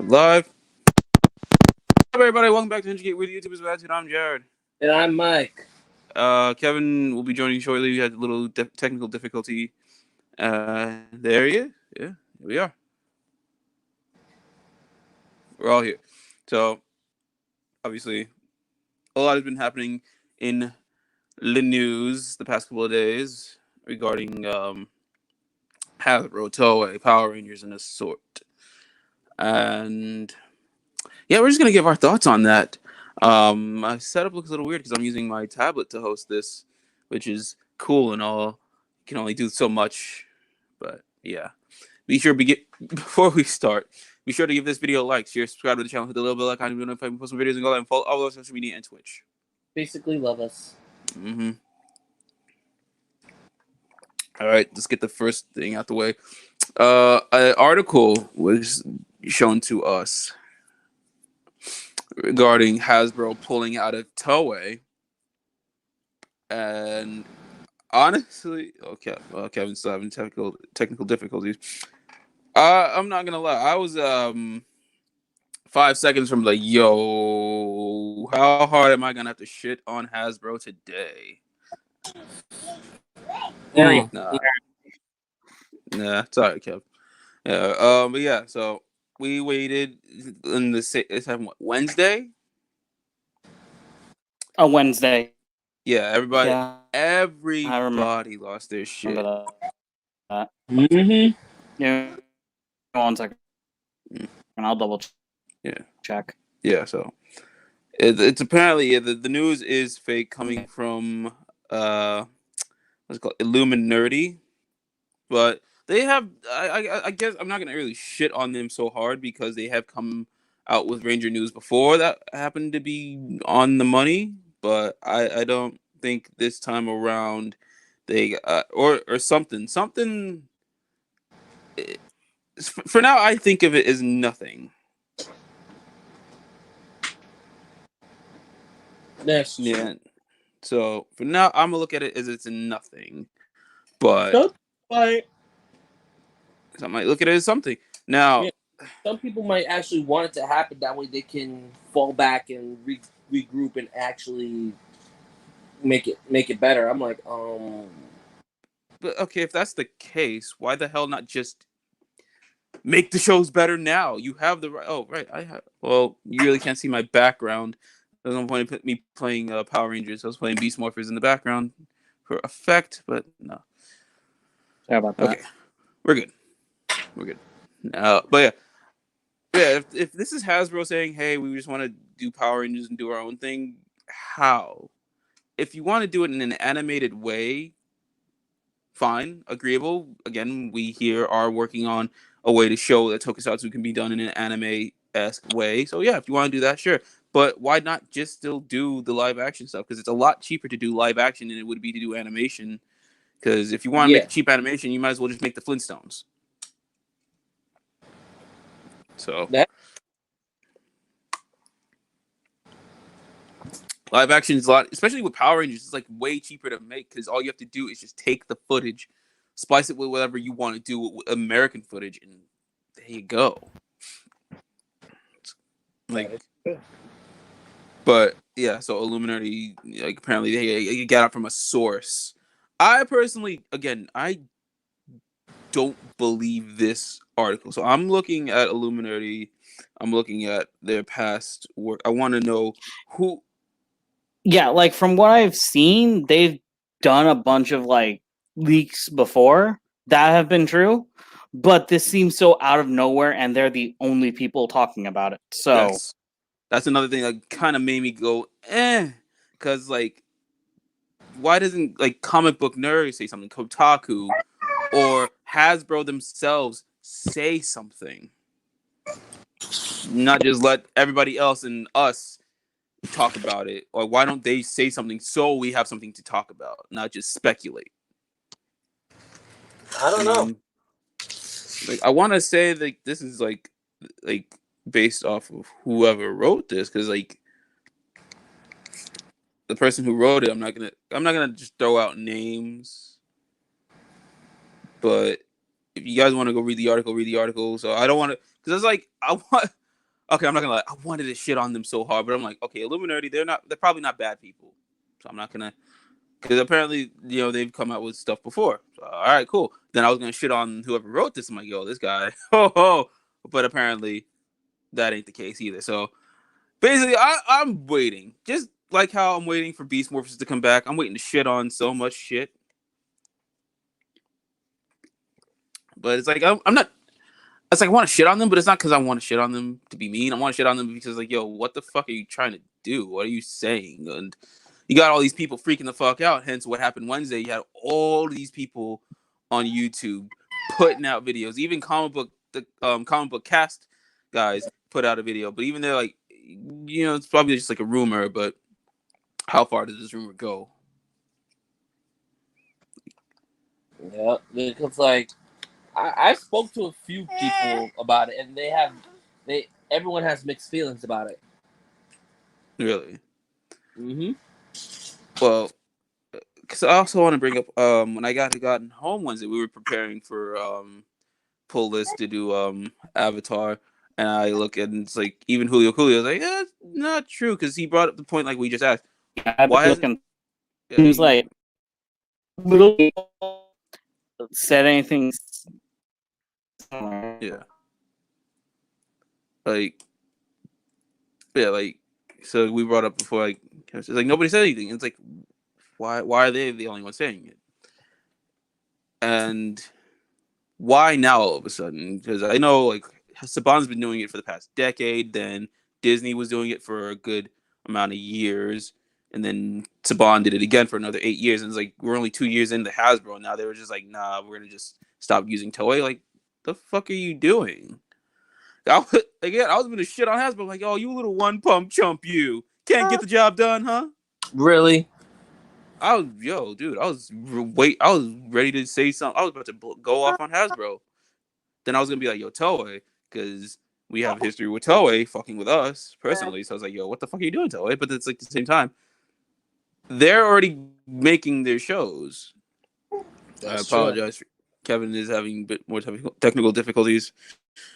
Live. What's up, everybody? Welcome back to Intricate with YouTubers with Attitude. I'm Jared. And I'm Mike. Kevin will be joining shortly. We had a little technical difficulty. There he is. Yeah, here we are. We're all here. So, obviously, a lot has been happening in the news the past couple of days regarding Hasbro, Toei, Power Rangers, and a sort. And yeah, we're just gonna give our thoughts on that. My setup looks a little weird because I'm using my tablet to host this, which is cool and all. You can only do so much, but yeah. Be sure before we start. Be sure to give this video a like, share, subscribe to the channel, hit the little bell icon, and if I post some videos, and go live and follow all of our social media and Twitch. Basically, love us. All right, let's get the first thing out the way. An article was shown to us regarding Hasbro pulling out of Toei, and honestly, okay, well, Kevin's still having technical difficulties. I'm not gonna lie, I was 5 seconds from like, yo, how hard am I gonna have to shit on Hasbro today? Nah, it's alright, Kev. Yeah, but yeah, so we waited in it's Wednesday. A Wednesday. Yeah, everybody lost their shit. That. Mm-hmm. Yeah. 1 second. And I'll double check. Yeah, so it's apparently the news is fake, coming from what's it called, Illuminati, but they have I guess I'm not gonna really shit on them so hard because they have come out with Ranger news before that happened to be on the money, but I don't think this time around they or something for now. I think of it as nothing. Yes. Yeah. So for now, I'm gonna look at it as it's nothing, but I might look at it as something. Now, some people might actually want it to happen. That way, they can fall back and regroup and actually make it better. I'm like, But okay, if that's the case, why the hell not just make the shows better now? You have the right. Oh, right. I have. Well, you really can't see my background. There's no point in me playing Power Rangers. I was playing Beast Morphers in the background for effect, but no. Sorry about that. Okay, we're good. But yeah. If this is Hasbro saying, "Hey, we just want to do Power Rangers and do our own thing," how? If you want to do it in an animated way, fine, agreeable. Again, we here are working on a way to show that tokusatsu can be done in an anime-esque way. So yeah, if you want to do that, sure. But why not just still do the live action stuff? Because it's a lot cheaper to do live action than it would be to do animation. Because if you want to make cheap animation, you might as well just make the Flintstones. So live action is a lot, especially with Power Rangers. It's like way cheaper to make because all you have to do is just take the footage, splice it with whatever you want to do with American footage, and there you go. But yeah, so Illuminati, like, apparently they got it from a source. I personally, again, I don't believe this article. So I'm looking at Illuminati. I'm looking at their past work. I want to know who. Yeah, like from what I've seen, they've done a bunch of like leaks before that have been true, but this seems so out of nowhere, and they're the only people talking about it. So that's another thing that kind of made me go, because like, why doesn't like Comic Book Nerd say something, Kotaku, or Hasbro themselves say something? Not just let everybody else and us talk about it. Or why don't they say something so we have something to talk about, not just speculate? I don't know. Like, I want to say like this is like based off of whoever wrote this, because like the person who wrote it, I'm not gonna just throw out names, but if you guys want to go read the article. So I don't want to, because it's like okay, I'm not gonna lie, I wanted to shit on them so hard, but I'm like, okay, Illuminati, they're probably not bad people, so I'm not gonna, because apparently, they've come out with stuff before. So, all right, cool. Then I was gonna shit on whoever wrote this. I'm like, yo, this guy, ho. But apparently, that ain't the case either. So basically, I'm waiting, just like how I'm waiting for Beast Morphers to come back. I'm waiting to shit on so much shit, but it's like I'm not. It's like I want to shit on them, but it's not because I want to shit on them to be mean. I want to shit on them because, like, yo, what the fuck are you trying to do? What are you saying? And you got all these people freaking the fuck out. Hence, what happened Wednesday? You had all these people on YouTube putting out videos. Even comic book cast guys put out a video. But even they're like, it's probably just like a rumor. But how far does this rumor go? Yeah, because like I spoke to a few people about it, and everyone has mixed feelings about it. Really? Mm-hmm. Well, because I also want to bring up when I gotten home Wednesday, we were preparing for pull list to do Avatar, and I look and it's like even Julio is like, yeah, that's not true, because he brought up the point like we just asked. Yeah, I've Why been hasn't looking. Seems like little people said anything. yeah, like like so we brought up before, like it's like nobody said anything. It's like why are they the only one saying it? And why now all of a sudden? Because I know like Saban's been doing it for the past decade. Then Disney was doing it for a good amount of years, and then Saban did it again for another 8 years. And it's like we're only 2 years into Hasbro now. They were just like, nah, we're gonna just stop using Toei. Like, the fuck are you doing? I was gonna shit on Hasbro like, oh, you little one pump chump, you can't get the job done, huh? Really? Dude, I was ready to say something. I was about to go off on Hasbro. Then I was gonna be like, yo, Toei, because we have a history with Toei fucking with us personally. So I was like, yo, what the fuck are you doing, Toei? But it's like at the same time, they're already making their shows. I That's true. apologize. Kevin is having a bit more technical difficulties.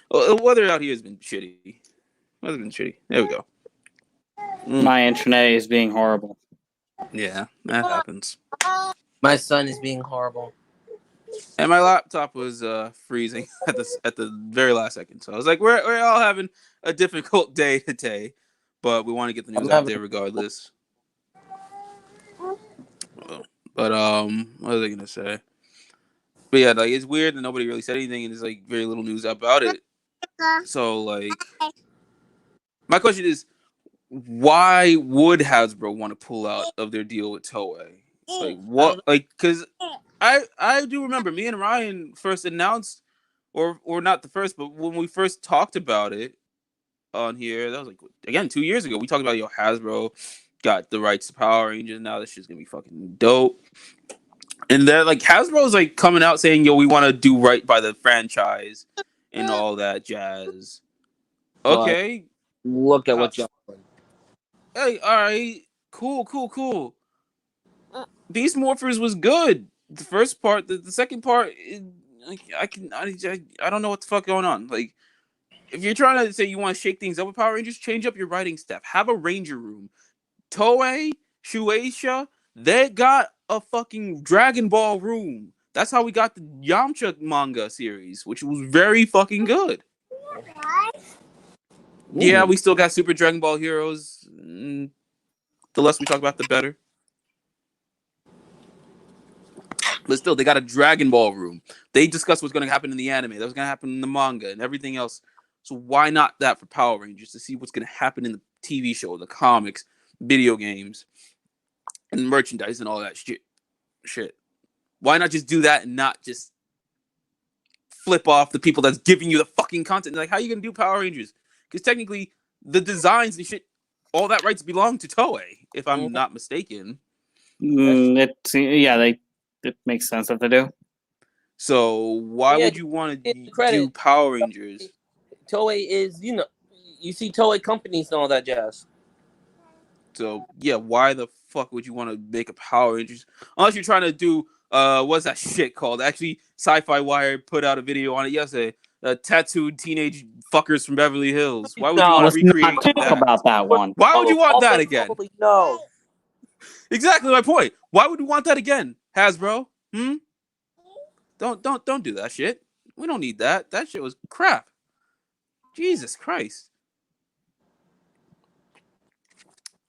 Weather out here has been shitty. Weather's been shitty. There we go. My internet is being horrible. Yeah, that happens. My son is being horrible. And my laptop was freezing at the very last second. So I was like, we're all having a difficult day today, but we want to get the news I'm out having. there regardless. But what was I gonna say? But yeah, like it's weird that nobody really said anything, and there's like very little news about it. So like, my question is, why would Hasbro want to pull out of their deal with Toei? Like what? Like because I do remember me and Ryan first announced, or not the first, but when we first talked about it on here, that was like again 2 years ago. We talked about Hasbro got the rights to Power Rangers. Now this shit's gonna be fucking dope. And they're like Hasbro's like coming out saying, yo, we want to do right by the franchise and all that jazz. But Okay. look at what y'all doing. Hey, all right, cool. Beast Morphers was good. The first part, the second part, like I don't know what the fuck going on. Like, if you're trying to say you want to shake things up with Power Rangers, change up your writing staff. Have a Ranger room. Toei, Shueisha, they got a fucking Dragon Ball room. That's how we got the Yamcha manga series, which was very fucking good. Yeah, we still got Super Dragon Ball Heroes. The less we talk about, the better. But still, they got a Dragon Ball room. They discussed what's going to happen in the anime. That was going to happen in the manga and everything else. So why not that for Power Rangers, to see what's going to happen in the TV show, the comics, video games, and merchandise and all that shit. Why not just do that and not just flip off the people that's giving you the fucking content? Like, how are you going to do Power Rangers? Because technically, the designs and shit, all that rights belong to Toei, if I'm not mistaken. It makes sense if they do. So why would you want to do Power Rangers? Toei is, you see Toei companies and all that jazz. So yeah, why the fuck would you want to make a Power Rangers unless you're trying to do what's that shit called? Actually, Sci-Fi Wire put out a video on it yesterday. A tattooed teenage fuckers from Beverly Hills. Why would you No. want to Let's not recreate talk that? about that one. Why would you want that Almost again? totally no. Exactly my point. Why would you want that again, Hasbro? Don't do that shit. We don't need that. That shit was crap. Jesus Christ.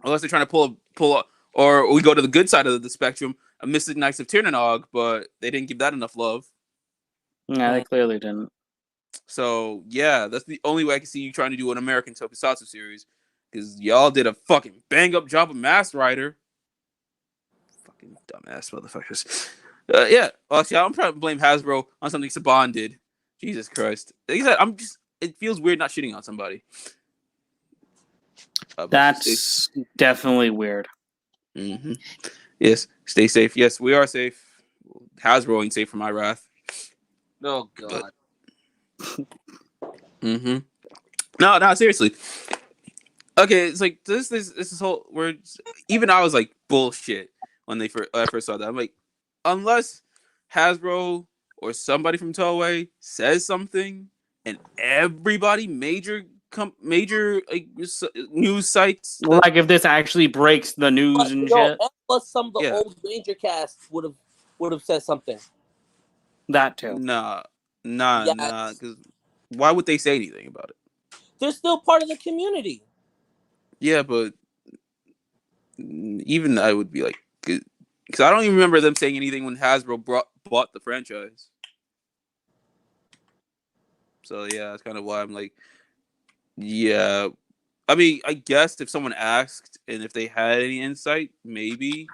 Unless they're trying to pull, or we go to the good side of the spectrum, a Mystic Knights of Tirnanog, but they didn't give that enough love. Yeah, they clearly didn't. So yeah, that's the only way I can see you trying to do an American Tokusatsu series, because y'all did a fucking bang up job of Mask Rider. Fucking dumbass motherfuckers. Yeah, well, see, I'm trying to blame Hasbro on something Saban did. Jesus Christ. Like I said, it feels weird not shitting on somebody. That's definitely weird. Mm-hmm. Yes, stay safe. Yes, we are safe. Hasbro ain't safe from my wrath. Oh God. Mm-hmm. No, seriously. Okay, it's like this whole where even I was like bullshit when I first saw that. I'm like, unless Hasbro or somebody from Toei says something, and everybody major like news sites that Like if this actually breaks the news and shit. Plus some of the yeah old Ranger casts would have said something. That too. nah Yes. because why would they say anything about it? They're still part of the community. Yeah, but even I would be like, because I don't even remember them saying anything when Hasbro bought the franchise. So yeah, that's kind of why I'm like, yeah. I mean, I guess if someone asked and if they had any insight, maybe.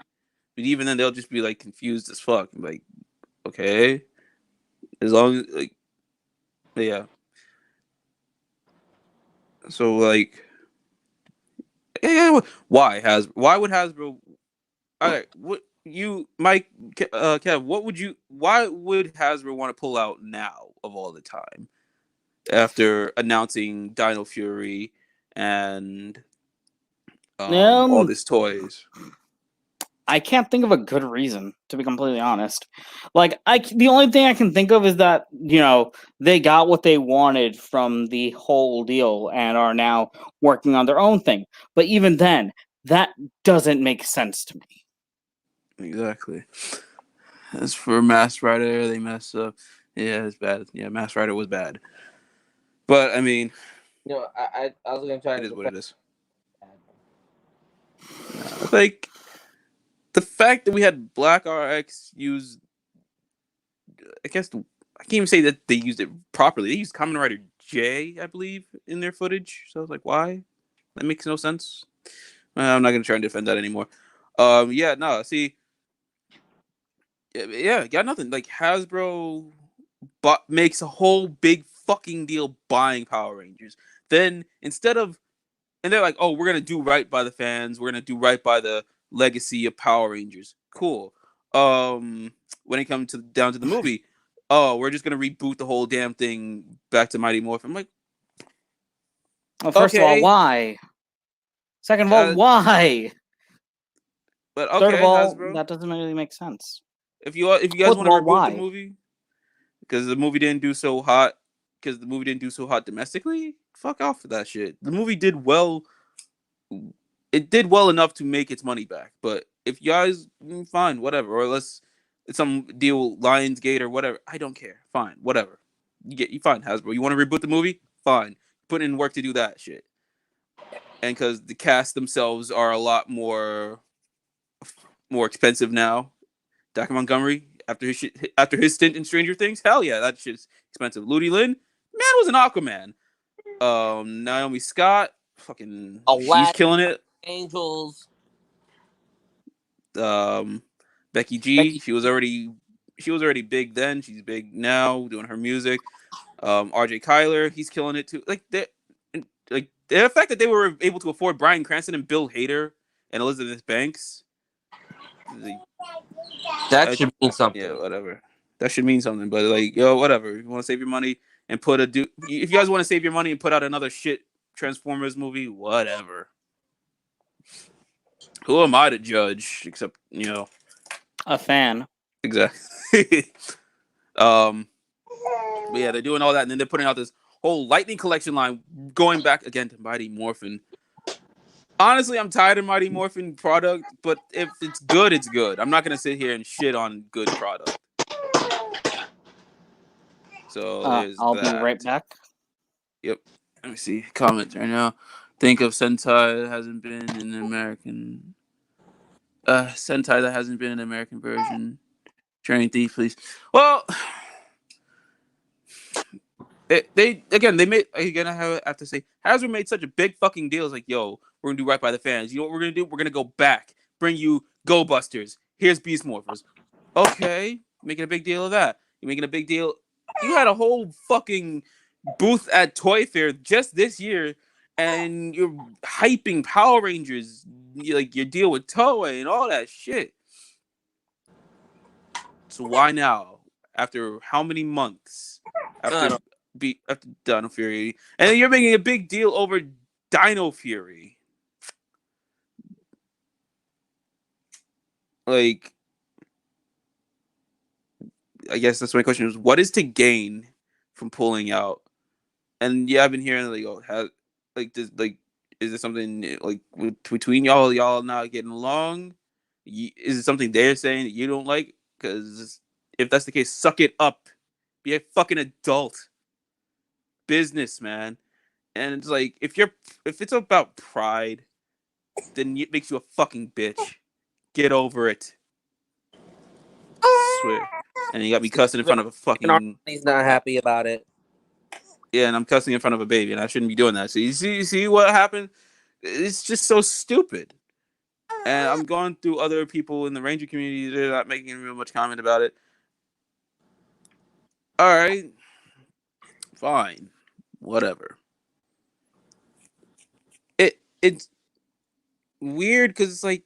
But even then, they'll just be like confused as fuck. I'm like, okay, as long as like, yeah. So like, yeah, why would Hasbro? All right, what you, Mike, Kev, why would Hasbro want to pull out now of all the time after announcing Dino Fury and all these toys? I can't think of a good reason, to be completely honest. Like, the only thing I can think of is that, they got what they wanted from the whole deal and are now working on their own thing. But even then, that doesn't make sense to me. Exactly. As for Mask Rider, they messed up. Yeah, it's bad. Yeah, Mask Rider was bad. But I mean, I was gonna try it to is what it defend. is. Like the fact that we had Black RX use, I guess I can't even say that they used it properly. They used Kamen Rider J, I believe, in their footage. So I was like, why? That makes no sense. I'm not gonna try and defend that anymore. Yeah, no. See, yeah, got nothing. Like Hasbro makes a whole big fucking deal buying Power Rangers. Then instead of, and they're like, oh, we're gonna do right by the fans. We're gonna do right by the legacy of Power Rangers. Cool. When it comes to down to the movie, oh, we're just gonna reboot the whole damn thing back to Mighty Morphin. I'm like, Well, first of all, okay, why? Second of all, why? but Third of okay, all, Hasbro. that doesn't really make sense. If you guys Fourth of want to all, reboot the why? movie because the movie didn't do so hot, domestically, fuck off for that shit. The movie did well. It did well enough to make its money back. But if you guys, fine, whatever. Or let's it's some deal Lionsgate or whatever. I don't care. Fine, whatever. You fine, Hasbro. You want to reboot the movie? Fine. Put in work to do that shit. And because the cast themselves are a lot more expensive now. Daka Montgomery after his stint in Stranger Things, hell yeah, that shit's expensive. Ludi Lin, man was an Aquaman. Naomi Scott, fucking, she's Aladdin, killing it. Angels, Becky G, she was already big then. She's big now, doing her music. RJ Kyler, he's killing it too. Like the fact that they were able to afford Bryan Cranston and Bill Hader and Elizabeth Banks. that should mean Yeah, something. whatever. That should mean something. But like, yo, whatever. You want to save your money and if you guys want to save your money and put out another shit Transformers movie, whatever. Who am I to judge? Except A fan. exactly. But yeah, they're doing all that, and then they're putting out this whole Lightning Collection line, going back again to Mighty Morphin. Honestly, I'm tired of Mighty Morphin product, but if it's good, it's good. I'm not gonna sit here and shit on good product. So there's I'll be right that. back. Yep. Let me see comments right now. Think of Sentai that hasn't been in an American. Sentai that hasn't been an American version. Train Thief, please. Well, they made again. I have to say, Hasbro made such a big fucking deal. It's like, yo, we're gonna do right by the fans. You know what we're gonna do? We're gonna go back, bring you Go Busters. Here's Beast Morphers. Okay, making a big deal of that. You're making a big deal. You had a whole fucking booth at Toy Fair just this year, and you're hyping Power Rangers, like your deal with Toei and all that shit. So why now? After how many months? After after Dino Fury, and then you're making a big deal over Dino Fury. Like, I guess that's my question: is what is to gain from pulling out? And yeah, I've been hearing like, oh, is there something like between y'all? Y'all not getting along? Is it something they're saying that you don't like? Because if that's the case, suck it up. Be a fucking adult. Business, man. And it's like if it's about pride, then it makes you a fucking bitch. Get over it. I swear. And you got me cussing in front of a fucking He's not happy about it. yeah, and I'm cussing in front of a baby, and I shouldn't be doing that. So you see what happened? It's just so stupid. And I'm going through other people in the Ranger community. They're not making real much comment about it. All right, fine, whatever. It's weird because it's like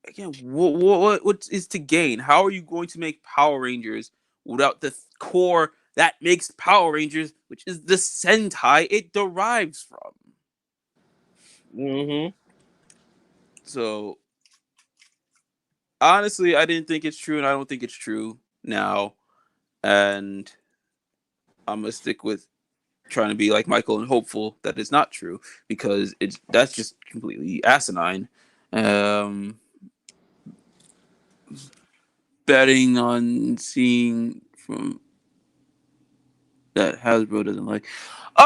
again, what is to gain? How are you going to make Power Rangers without the core that makes Power Rangers, which is the Sentai it derives from? Mm-hmm. So honestly, I didn't think it's true, and I don't think it's true now. And I'm gonna stick with trying to be like Michael and hopeful that it's not true because that's just completely asinine. Um, Betting on seeing from that Hasbro doesn't like.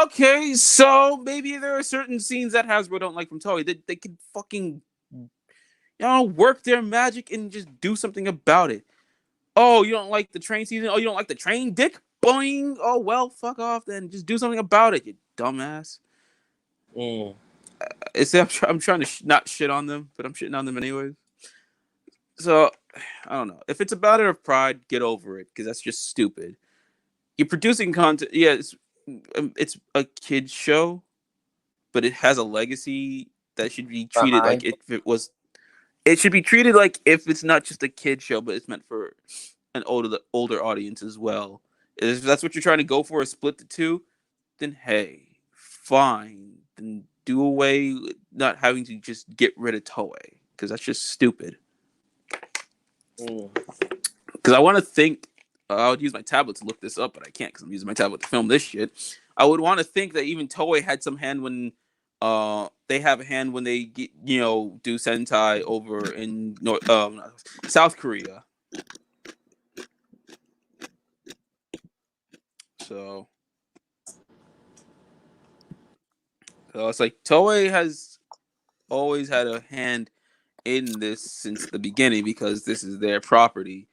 Okay, so maybe there are certain scenes that Hasbro don't like from Toei. They could fucking work their magic and just do something about it. Oh, you don't like the train season? Oh, you don't like the train dick? Boing! Oh well, fuck off then. Just do something about it, you dumbass. Mm. I'm trying to not shit on them, but I'm shitting on them anyways. So I don't know. If it's about it or pride, get over it because that's just stupid. You're producing content. Yeah, it's a kids show, but it has a legacy that should be treated like Behind. if it was. It should be treated like if it's not just a kid show, but it's meant for an older audience as well. If that's what you're trying to go for, a split the two, then hey, fine. Then do away with not having to just get rid of Toei because that's just stupid. Mm. Because I want to think, I would use my tablet to look this up, but I can't because I'm using my tablet to film this shit. I would want to think that even Toei had some hand when, they have a hand when they get, do Sentai over in South Korea. So it's like Toei has always had a hand in this since the beginning because this is their property.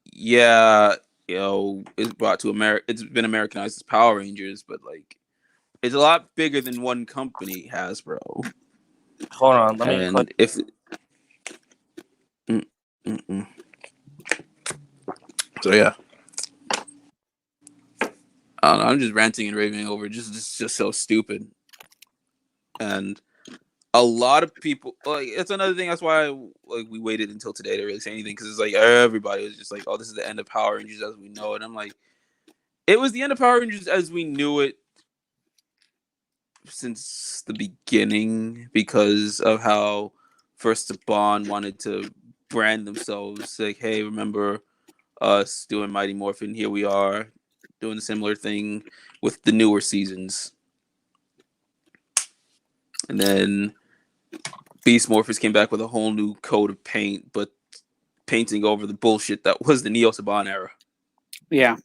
Yeah, it's brought to America. It's been Americanized as Power Rangers, but like it's a lot bigger than one company, Hasbro. Hold on, let me click. And if mm, mm, mm. So yeah, I don't know, I'm just ranting and raving over just so stupid. And a lot of people like it's another thing. That's why we waited until today to really say anything because it's like everybody was just like, "Oh, this is the end of Power Rangers as we know it." I'm like, it was the end of Power Rangers as we knew it since the beginning because of how First Spawn wanted to brand themselves like, hey, remember us doing Mighty Morphin? Here we are. doing a similar thing with the newer seasons. And then Beast Morphers came back with a whole new coat of paint, but painting over the bullshit that was the Neo Saban era. Yeah.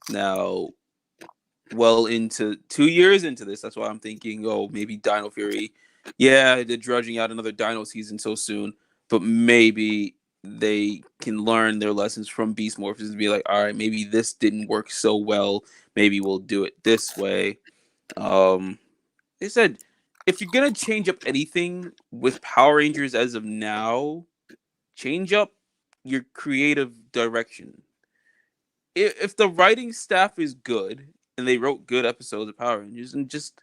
Now, well into 2 years into this, that's why I'm thinking, oh, maybe Dino Fury. Yeah, they're drudging out another Dino season so soon, but maybe they can learn their lessons from Beast Morphers and be like, all right, maybe this didn't work so well. Maybe we'll do it this way. They said if you're gonna change up anything with Power Rangers as of now, change up your creative direction. If the writing staff is good and they wrote good episodes of Power Rangers, and just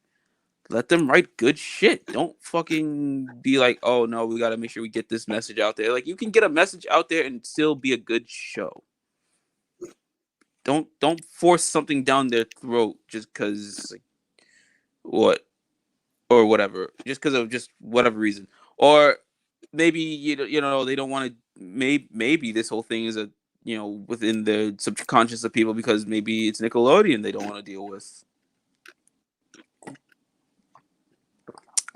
let them write good shit. Don't fucking be like, oh no, we gotta make sure we get this message out there. Like, you can get a message out there and still be a good show. Don't force something down their throat just because, like, what or whatever, just because of just whatever reason, or maybe you know they don't want to. Maybe this whole thing is a within the subconscious of people because maybe it's Nickelodeon they don't want to deal with.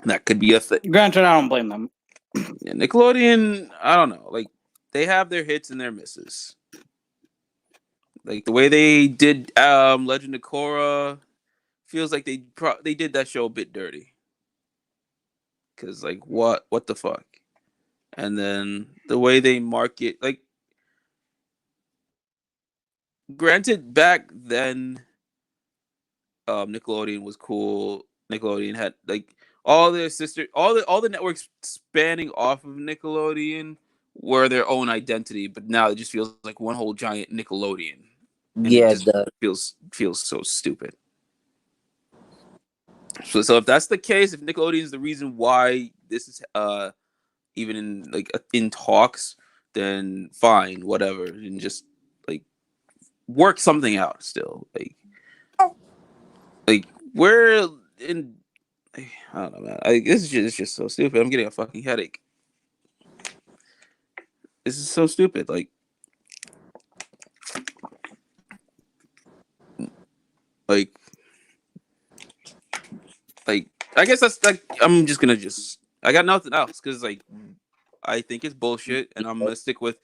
That could be a thing. Granted, I don't blame them. Yeah, Nickelodeon, I don't know. Like, they have their hits and their misses. Like the way they did Legend of Korra feels like they did that show a bit dirty. Cause like what the fuck? And then the way they market, like, granted back then Nickelodeon was cool. Nickelodeon had like all the networks spanning off of Nickelodeon were their own identity, but now it just feels like one whole giant Nickelodeon, and it Yeah, just feels so stupid. So if that's the case, if Nickelodeon is the reason why this is even in talks, then fine, whatever, and just like work something out. Still, like we're in. I don't know, man. This is it's just so stupid. I'm getting a fucking headache. This is so stupid. Like, like I guess that's like I'm just gonna I got nothing else because like I think it's bullshit, and I'm gonna stick with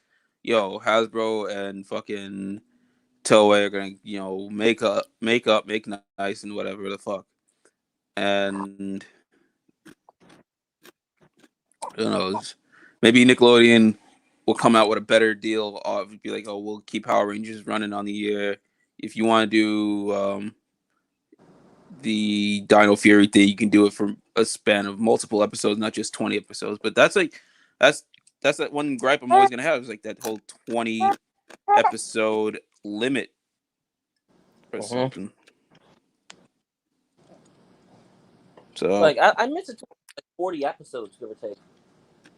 Hasbro and fucking Toei are gonna make nice and whatever the fuck, and who knows, maybe Nickelodeon will come out with a better deal of be like, oh, we'll keep Power Rangers running on the year. If you want to do the Dino Fury thing, you can do it for a span of multiple episodes, not just 20 episodes. But that's that one gripe I'm always gonna have is like that whole 20 episode limit or something. So like I miss it, like 40 episodes, give or take.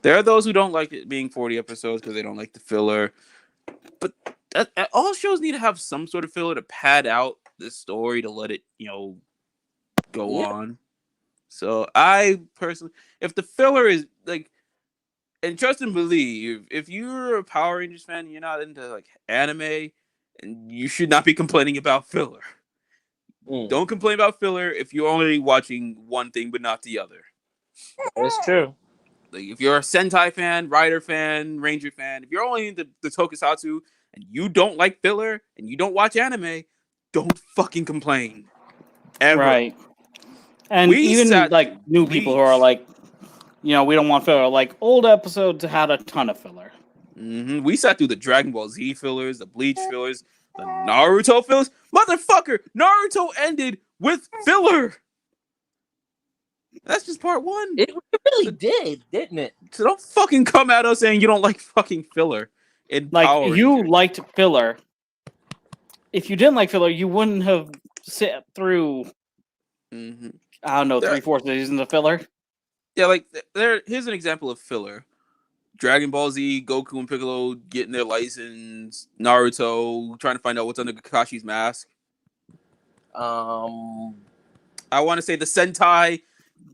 There are those who don't like it being 40 episodes because they don't like the filler. But all shows need to have some sort of filler to pad out the story to let it, go on. So I personally, if the filler is like, and trust and believe, if you're a Power Rangers fan and you're not into like anime, and you should not be complaining about filler. Don't complain about filler if you're only watching one thing but not the other. That's true. Like, if you're a Sentai fan, Rider fan, Ranger fan, if you're only into the Tokusatsu and you don't like filler and you don't watch anime, don't fucking complain. Ever. Right. And even like new Bleach. people who are like, we don't want filler. Like, old episodes had a ton of filler. Mm-hmm. We sat through the Dragon Ball Z fillers, the Bleach fillers, the Naruto fillers. Motherfucker, Naruto ended with filler. That's just part one. It really did, didn't it? So don't fucking come at us saying you don't like fucking filler. Like, you liked filler. If you didn't like filler, you wouldn't have sat through, I don't know, 3/4 seasons of filler. Yeah, like, here's an example of filler. Dragon Ball Z, Goku and Piccolo getting their license, Naruto trying to find out what's under Kakashi's mask. I want to say the Sentai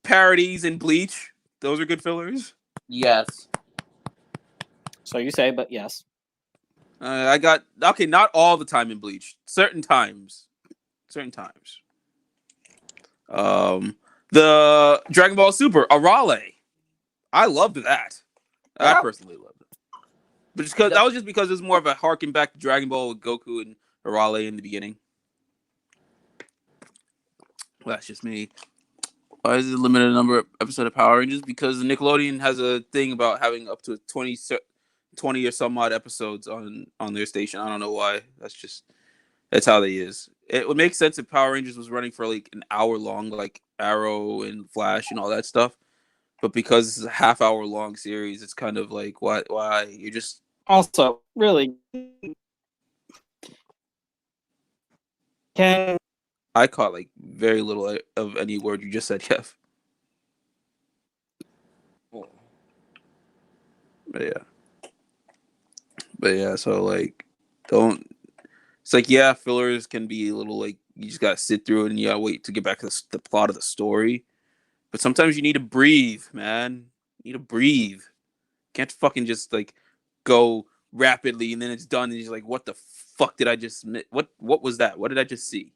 parodies in Bleach. Those are good fillers. Yes. So you say, but yes. I got okay, not all the time in Bleach. Certain times. Certain times. Um, the Dragon Ball Super Arale. I loved that. I Yeah, personally loved it, but just because that was just because it was more of a harken back to Dragon Ball with Goku and Arale in the beginning. Well, that's just me. Why is it a limited number of episode of Power Rangers? Because Nickelodeon has a thing about having up to 20 or some odd episodes on their station. I don't know why. That's how they is. It would make sense if Power Rangers was running for like an hour long, like Arrow and Flash and all that stuff. But because it's a half-hour long series, it's kind of like why you're just. Also, really, can I caught like very little of any word you just said, Kev. But yeah, so like, don't. It's like, yeah, fillers can be a little like you just gotta sit through it and you gotta wait to get back to the plot of the story. But sometimes you need to breathe, man. You need to breathe. Can't fucking just like go rapidly and then it's done and you're like, what the fuck did I just miss? What was that? What did I just see?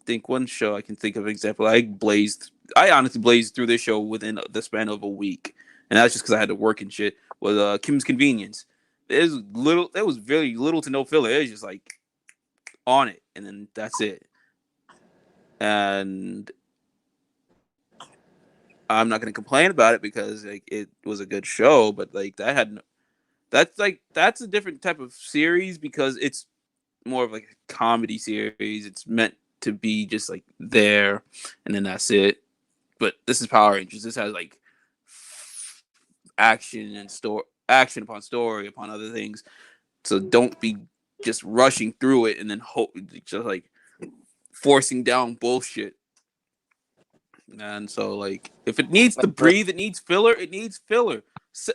Think one show I can think of an example. I honestly blazed through this show within the span of a week, and that's just because I had to work and shit. Was Kim's Convenience. There was very little to no filler. It was just like on it, and then that's it. And I'm not gonna complain about it because like it was a good show, but like that's a different type of series because it's more of like a comedy series. It's meant to be just like there, and then that's it. But this is Power Rangers. This has like action upon story upon other things. So don't be just rushing through it and then hope just like forcing down bullshit. And so like if it needs to breathe, it needs filler. It needs filler. So,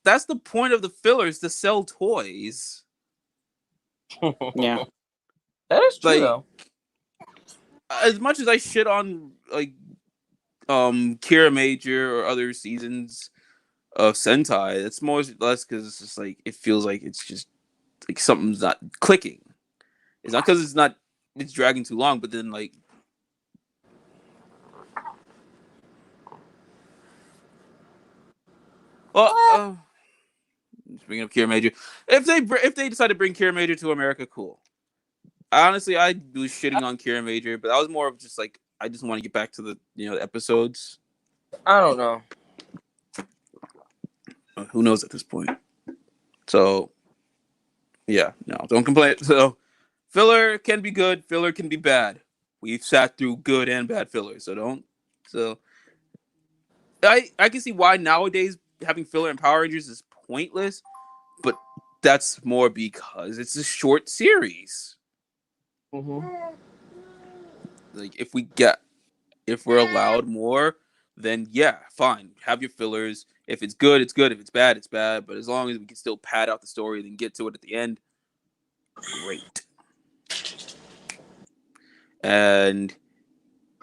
that's the point of the fillers to sell toys. yeah, that is true Like though. as much as I shit on like Kira Major or other seasons of Sentai, it's more or less because it's just like it feels like it's just like something's not clicking. It's not because it's dragging too long, but then like well speaking of Kira Major, if they decide to bring Kira Major to America, cool. Honestly, I was shitting on Kira Major, but that was more of just like I just want to get back to the the episodes. I don't know. Who knows at this point? So yeah, no, don't complain. So filler can be good, filler can be bad. We've sat through good and bad filler, so don't. So I can see why nowadays having filler in Power Rangers is pointless, but that's more because it's a short series. Mm-hmm. Like if we're allowed more, then yeah, fine. Have your fillers. If it's good, it's good. If it's bad, it's bad. But as long as we can still pad out the story and then get to it at the end, great. And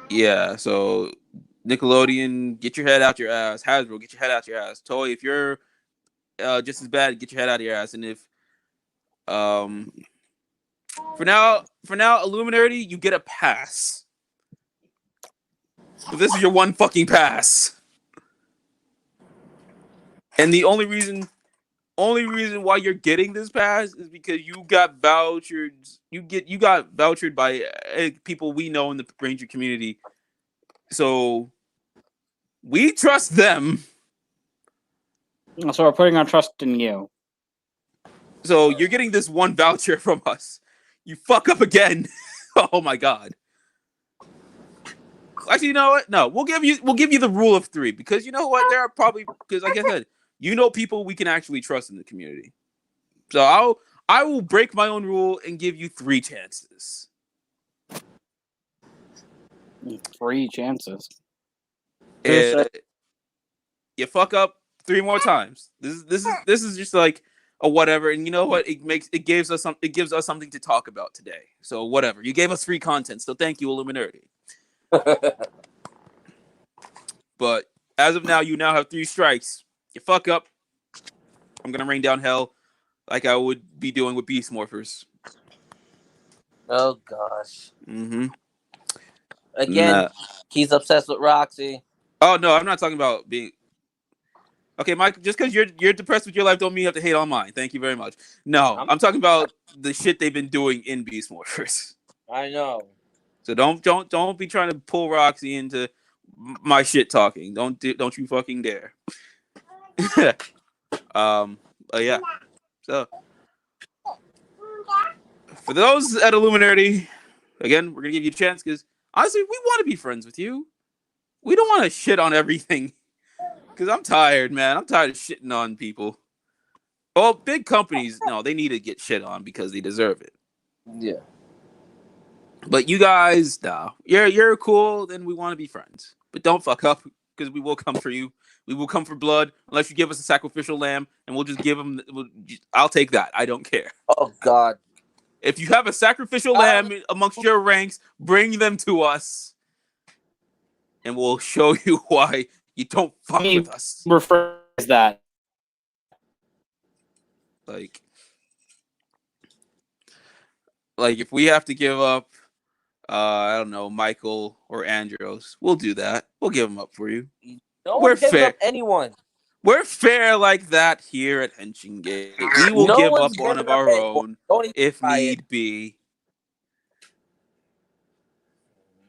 yeah, so Nickelodeon, get your head out your ass. Hasbro, get your head out your ass. Toei, if you're just as bad, get your head out of your ass. And if um for now, Illuminati, you get a pass. But this is your one fucking pass. And the only reason why you're getting this pass is because you got vouchered. You got vouchered by people we know in the Ranger community. So we trust them. so we're putting our trust in you. So you're getting this one voucher from us. You fuck up again. Oh my god. Actually, you know what? No, we'll give you the rule of three because you know what? There are probably because like I said, people we can actually trust in the community. So I will break my own rule and give you 3 chances. 3 chances. Uh, you fuck up 3 more times. This is just like a whatever. And you know what? It gives us something to talk about today. So whatever. You gave us free content. So thank you, Illuminati. But as of now, you now have 3 strikes. You fuck up, I'm gonna rain down hell like I would be doing with Beast Morphers. Oh gosh. Mm-hmm. Again, Nah. he's obsessed with Roxy. Oh no, I'm not talking about being. Okay, Mike. Just because you're depressed with your life, don't mean you have to hate on mine. Thank you very much. No, I'm, I'm talking about the shit they've been doing in Beast Morphers. I know. So don't be trying to pull Roxy into my shit talking. Don't you fucking dare. um. Yeah. So for those at Illuminati, again, we're gonna give you a chance because honestly, we want to be friends with you. We don't want to shit on everything because I'm tired, man. I'm tired of shitting on people. Well, big companies, no, they need to get shit on because they deserve it. Yeah. But you guys, no, you're cool. Then we want to be friends, but don't fuck up because we will come for you. We will come for blood unless you give us a sacrificial lamb, and we'll just give them. I'll take that. I don't care. Oh God. If you have a sacrificial lamb amongst your ranks, bring them to us, and we'll show you why you don't fuck with us. Rephrase that. Like, if we have to give up, I don't know, Michael or Andros, we'll do that. We'll give them up for you. No We're one's giving fair. up anyone. We're fair like that here at Henshin Gate. We will No give one's up one giving of up our anyone. own Don't even if try it. need be.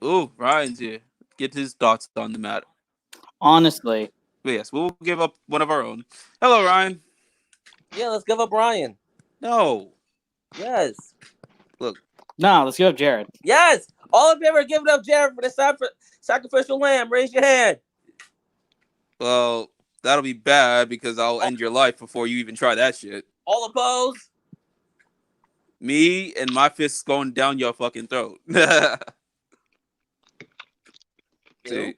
Ooh, Ryan's here. Get his thoughts on the matter. Honestly. But yes, we'll give up one of our own. Hello, Ryan. Yeah, let's give up Ryan. No. Yes. Look. No, let's give up Jared. Yes. All of you ever giving up Jared for the sacrificial lamb? Raise your hand. Well, that'll be bad because I'll end your life before you even try that shit. All opposed? Me and my fists going down your fucking throat. See.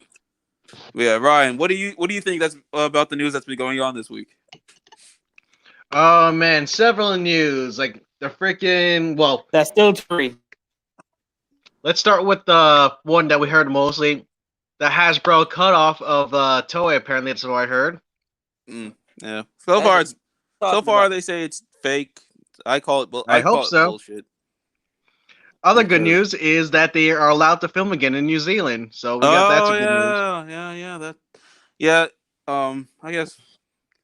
Yeah, Ryan, what do you think that's about the news that's been going on this week? Oh man, several news like the freaking that's still free. Let's start with the one that we heard mostly, the Hasbro cutoff of Toei. Apparently, that's what I heard. Yeah. So far they say it's fake. I call it. I hope call it so. bullshit. Other good news is that they are allowed to film again in New Zealand. So we got that's good news. Yeah. I guess.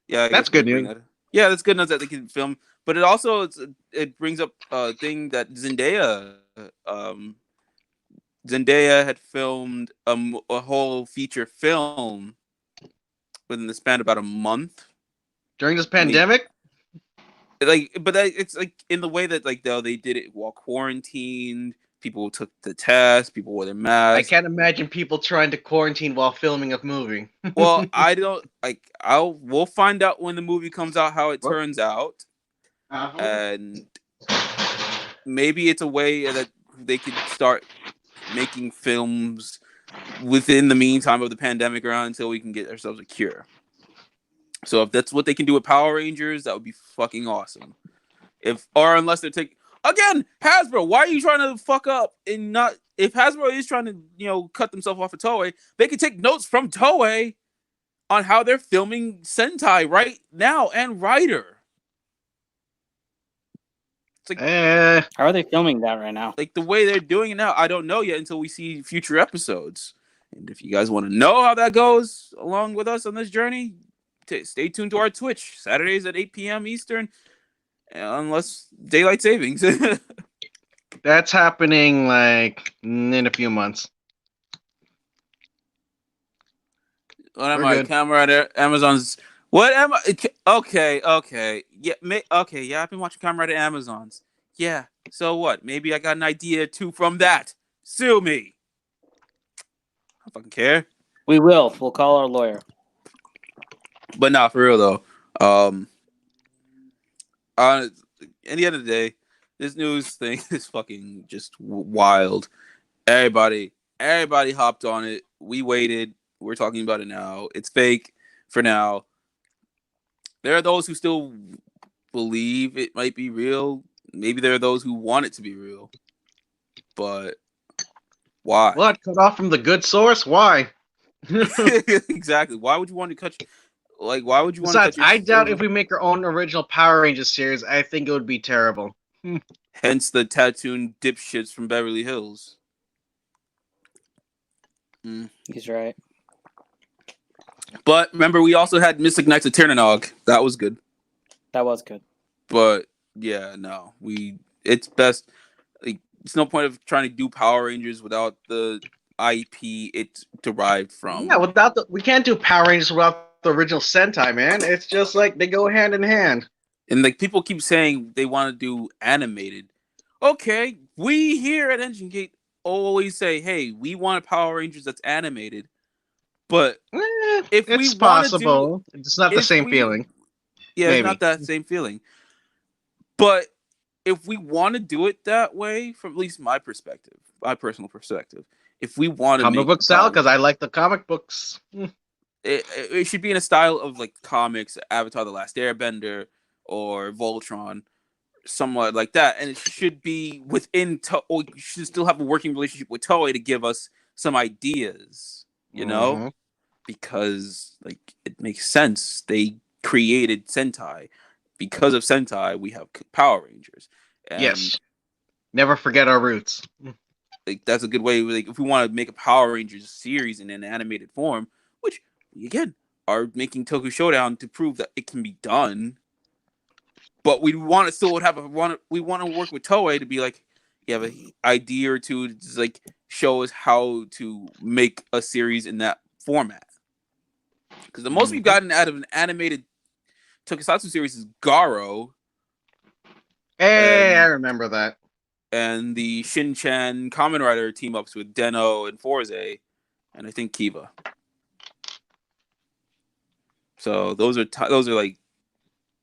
Yeah, that's good news. Yeah, that's good news that they can film. But it also it brings up a thing that Zendaya had filmed a whole feature film within the span of about a month during this pandemic. It's like in the way that they did it while quarantined. People took the test. People wore their masks. I can't imagine people trying to quarantine while filming a movie. Well, I don't like. We'll find out when the movie comes out how it turns out, and maybe it's a way that they could start making films within the meantime of the pandemic around until we can get ourselves a cure. So if that's what they can do with Power Rangers, that would be fucking awesome. Unless they're taking again, Hasbro, why are you trying to fuck up and not? If Hasbro is trying to cut themselves off of Toei, they can take notes from Toei on how they're filming Sentai right now and Rider. It's like, how are they filming that right now? Like the way they're doing it now, I don't know yet until we see future episodes. And if you guys want to know how that goes along with us on this journey, stay tuned to our Twitch Saturdays at 8 p.m. Eastern, unless daylight savings. That's happening in a few months. What am I? Camera at Amazon's. What am I? Okay. Yeah, yeah. I've been watching Camera at Amazon's. Yeah. So what? Maybe I got an idea too from that. Sue me. I don't fucking care. We will. We'll call our lawyer. But not for real though. At the end of the day, this news thing is fucking just wild. Everybody hopped on it. We waited. We're talking about it now. It's fake for now. There are those who still believe it might be real. Maybe there are those who want it to be real. But why? What? Cut off from the good source? Why? Exactly. Why would you want to cut? Like, why would you want to Besides, touch your I doubt own? if we make our own original Power Rangers series, I think it would be terrible. Hence the tattooed dipshits from Beverly Hills. Mm. He's right. But remember, we also had Mystic Knights of Ternanog. That was good. That was good. But yeah, no, it's best. Like, it's no point of trying to do Power Rangers without the IP it's derived from. Yeah, we can't do Power Rangers without the original Sentai, man. It's just like they go hand in hand. And like people keep saying they want to do animated. Okay, we here at Engine Gate always say, "Hey, we want a Power Rangers that's animated." But if we It's want to do, possible. It's not the if same we, feeling. yeah, it's not Maybe. that same feeling. But if we want to do it that way, from at least my perspective, my personal perspective, if we want to Comic make book style, because I like the comic books. it should be in a style of like comics, Avatar: The Last Airbender or Voltron, somewhat like that, and it should be within Toei. You should still have a working relationship with Toei to give us some ideas, you know, Mm-hmm. because like it makes sense. They created Sentai. Because of Sentai, we have Power Rangers, and Yes. Never forget our roots. like that's a good way. Like if we want to make a Power Rangers series in an animated form, which we again are making Toku Showdown to prove that it can be done. But we want to still have we want to work with Toei to be like, you have an idea or two to just like show us how to make a series in that format. Because the most we've gotten out of an animated Tokusatsu series is Garo. Hey, I And remember that. and the Shin-Chan Kamen Rider team ups with Deno and Forze, and I think Kiva. So those are like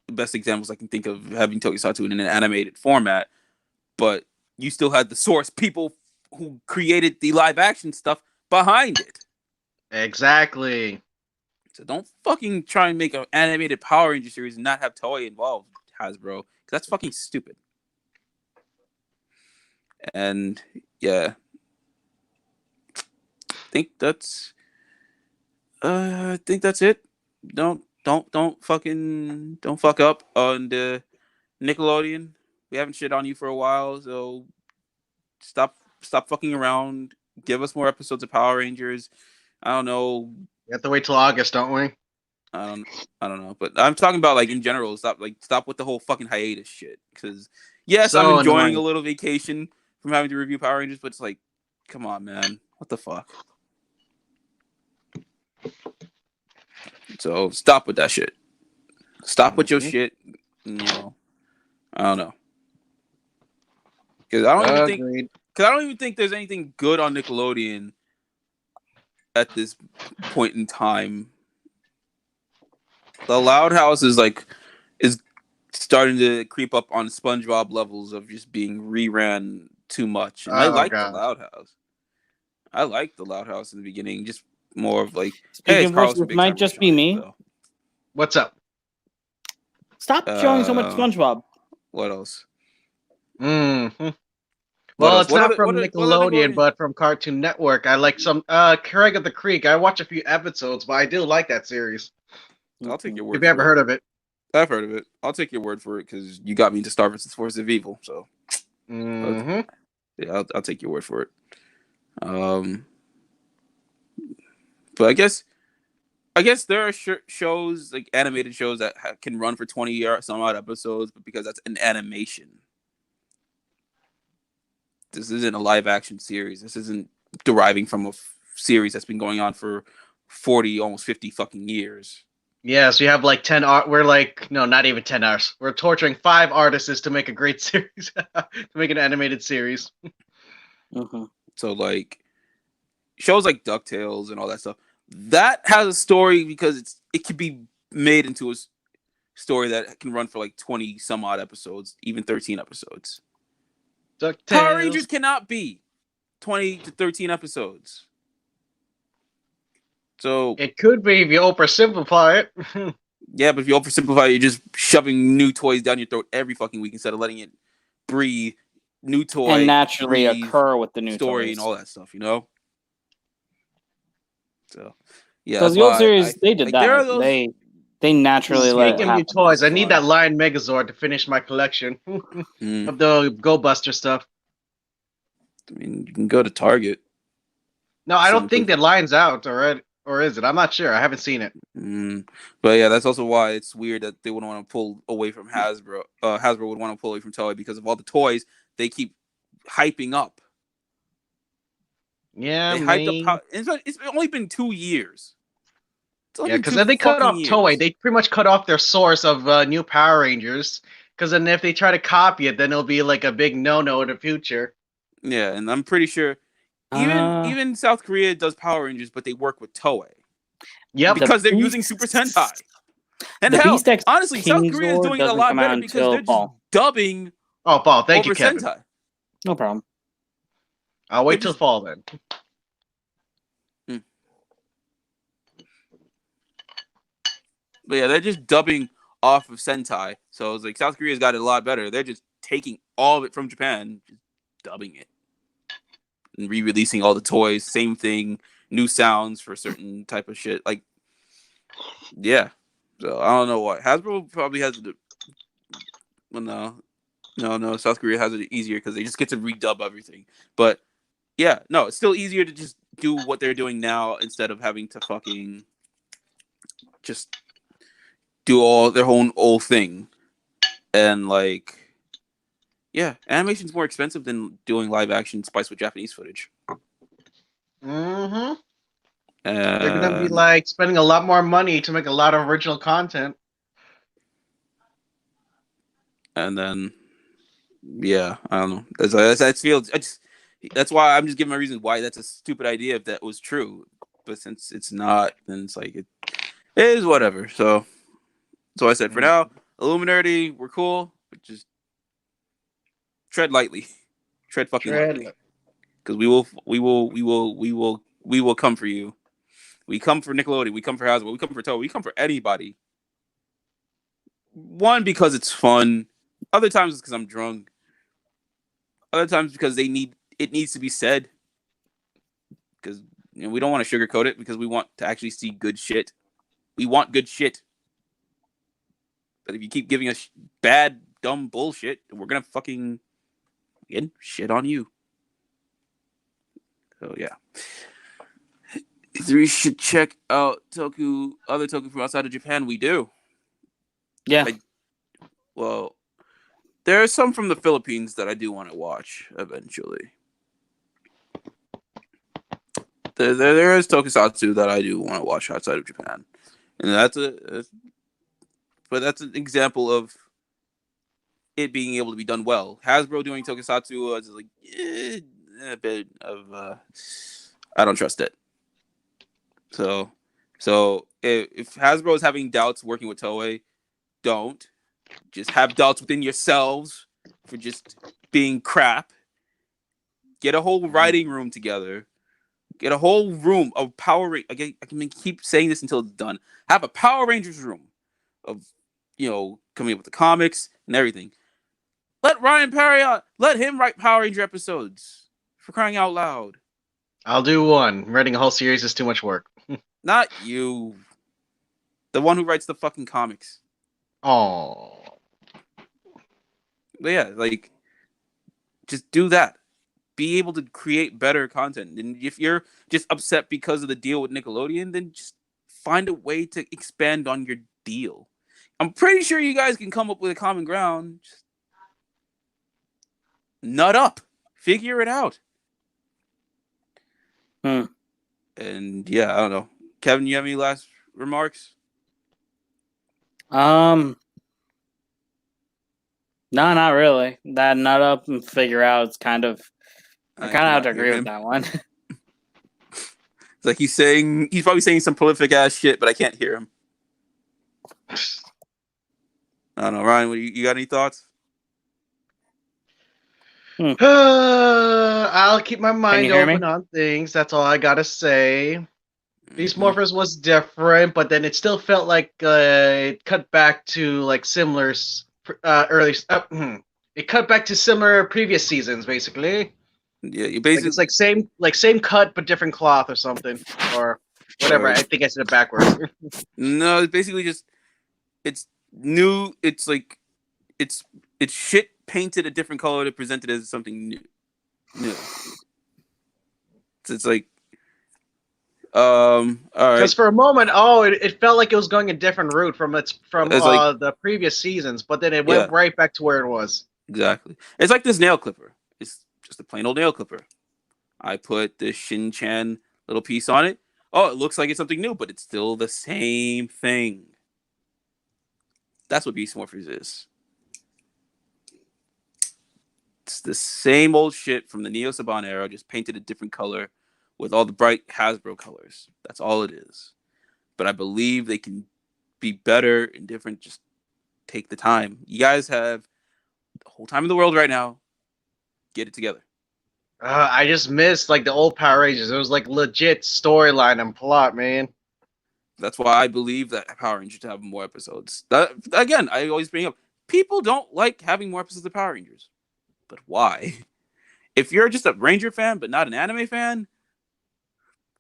the best examples I can think of having Tokusatsu in an animated format. But you still had the source people who created the live action stuff behind it. Exactly. So don't fucking try and make an animated Power Ranger series and not have Toei involved, Hasbro. That's fucking stupid. And yeah, I think that's it. Don't fuck up on the Nickelodeon. We haven't shit on you for a while, so stop fucking around. Give us more episodes of Power Rangers. I don't know. We have to wait till August, don't we? I don't know, but I'm talking about like in general. Stop with the whole fucking hiatus shit. Because yes, I'm So enjoying a annoying. little vacation from having to review Power Rangers, but it's like, come on, man, what the fuck? So stop with that shit. Stop with your shit. You know, I don't know. Because I Agreed. don't even think there's anything good on Nickelodeon at this point in time. The Loud House is starting to creep up on SpongeBob levels of just being reran too much. And I like the Loud House. I liked the Loud House in the beginning, just more of like, hey, Speaking it's of which, Carlos from it Big might Time just be Restaurant. me. So, What's up? Stop showing so much SpongeBob. What else? Mm-hmm. What Well, else? it's not from What other Nickelodeon, Nickelodeon? but from Cartoon Network. I like some Craig of the Creek. I watched a few episodes, but I do like that series. I'll take your Have word you for ever it. heard of it? I've heard of it. I'll take your word for it because you got me into Star vs. Force of Evil. So, Mm-hmm. yeah, I'll take your word for it. But I guess there are shows like animated shows that can run for 20 or some odd episodes, but because that's an animation, this isn't a live action series. This isn't deriving from a series that's been going on for 40, almost 50 fucking years. Yeah, so you have like 10 art. We're like, no, not even 10 hours. We're torturing 5 artists to make a great series, to make an animated series. Mm-hmm. So like shows like DuckTales and all that stuff, that has a story because it can be made into a story that can run for like 20 some odd episodes, even 13 episodes. DuckTales. Power Rangers cannot be 20 to 13 episodes. So it could be if you oversimplify it. yeah, but if you oversimplify, you're just shoving new toys down your throat every fucking week instead of letting it breathe. New toy And naturally breathe, occur with the new story toys. and all that stuff, you know. So yeah, Because that's the old why series they did like, that. there are those. They They naturally let it Speaking of new happen. toys, I That's need why. that Lion Megazord to finish my collection Mm. of the Go Buster stuff. I mean, you can go to Target. No, I It's the don't only think place. that Lion's out already, or is it? I'm not sure. I haven't seen it. But yeah, that's also why it's weird that they would want to pull away from Hasbro. Hasbro would want to pull away from Toei because of all the toys they keep hyping up. Yeah, They hyped up. man. It's only been 2 years. It's only Yeah, been because two then they cut fucking off Toei. years. They pretty much cut off their source of new Power Rangers. Because then if they try to copy it, then it'll be like a big no-no in the future. Yeah, and I'm pretty sure Uh, even South Korea does Power Rangers, but they work with Toei Yep. the because they're using Beast, Super Sentai. And the hell, Beast X honestly, South King Korea is Zord doing it a doesn't lot come out better because until they're just fall. dubbing Oh, Paul, thank over you, Kevin. Sentai. No problem. I'll They're wait till just fall then. But yeah, they're just dubbing off of Sentai. So it's like South Korea's got it a lot better. They're just taking all of it from Japan, just dubbing it and re-releasing all the toys. Same thing, new sounds for certain type of shit. Like, yeah. So I don't know what Hasbro probably has. Well, no. South Korea has it easier because they just get to redub everything. But yeah, no, it's still easier to just do what they're doing now instead of having to fucking just do all their own old thing. And like, yeah, animation's more expensive than doing live action spiced with Japanese footage. Mm-hmm. They're gonna be And like spending a lot more money to make a lot of original content. then yeah, I don't know. That feels. That's why I'm just giving my reasons why that's a stupid idea if that was true. But since it's not, then it's like it is whatever. So I said for now, Illuminati, we're cool, but just tread lightly, tread fucking lightly, Tread. because we will come for you. We come for Nickelodeon. We come for Hasbro. We come for Toei. We come for anybody. One, because it's fun. Other times it's because I'm drunk. Other times because it needs to be said. Because we don't want to sugarcoat it because we want to actually see good shit. We want good shit. But if you keep giving us bad, dumb bullshit, we're gonna fucking again shit on you. So yeah. We should check out other toku from outside of Japan. We do. Yeah. Well, there are some from the Philippines that I do want to watch eventually. There is tokusatsu that I do want to watch outside of Japan, and but that's an example of it being able to be done well. Hasbro doing tokusatsu is like a bit of I don't trust it. So if Hasbro is having doubts working with Toei, don't just have doubts within yourselves for just being crap. Get a whole writing room together. Get a whole room of Power Rangers. I can keep saying this until it's done. Have a Power Rangers room of, coming up with the comics and everything. Let Ryan Perry let him write Power Ranger episodes. For crying out loud. I'll do one. Writing a whole series is too much work. Not you. The one who writes the fucking comics. Oh. But yeah, like, just do that. Be able to create better content. And if you're just upset because of the deal with Nickelodeon, then just find a way to expand on your deal. I'm pretty sure you guys can come up with a common ground. Just nut up. Figure it out. And yeah, I don't know. Kevin, you have any last remarks? No, not really. That nut up and figure out. It's kind of. I kind of have to agree with that one. It's like he's probably saying some prolific ass shit, but I can't hear him. I don't know, Ryan. You got any thoughts? I'll keep my Can mind you hear open me? on things. That's all I gotta say. Beast Morphers was different, but then it still felt like it cut back to like similar early. It cut back to similar previous seasons, basically. Yeah, you Like basically it's like same cut but different cloth or something or whatever. I think I said it backwards. no, it's basically just it's new. It's like it's shit painted a different color to present it as something new. It's like all Because right. for a moment, it felt like it was going a different route from It's like the previous seasons, but then it yeah, went right back to where it was. exactly. It's like this nail clipper. It's just a plain old nail clipper. I put the Shin Chan little piece on it. Oh, it looks like it's something new, but it's still the same thing. That's what Beast Morphers is. It's the same old shit from the Neo Saban era, just painted a different color with all the bright Hasbro colors. That's all it is. But I believe they can be better and different. Just take the time. You guys have the whole time in the world right now. Get it together. I just missed like the old Power Rangers. It was like legit storyline and plot, man. That's why I believe that Power Rangers should have more episodes. That again, I always bring up. People don't like having more episodes of Power Rangers, but why? If you're just a Ranger fan but not an anime fan,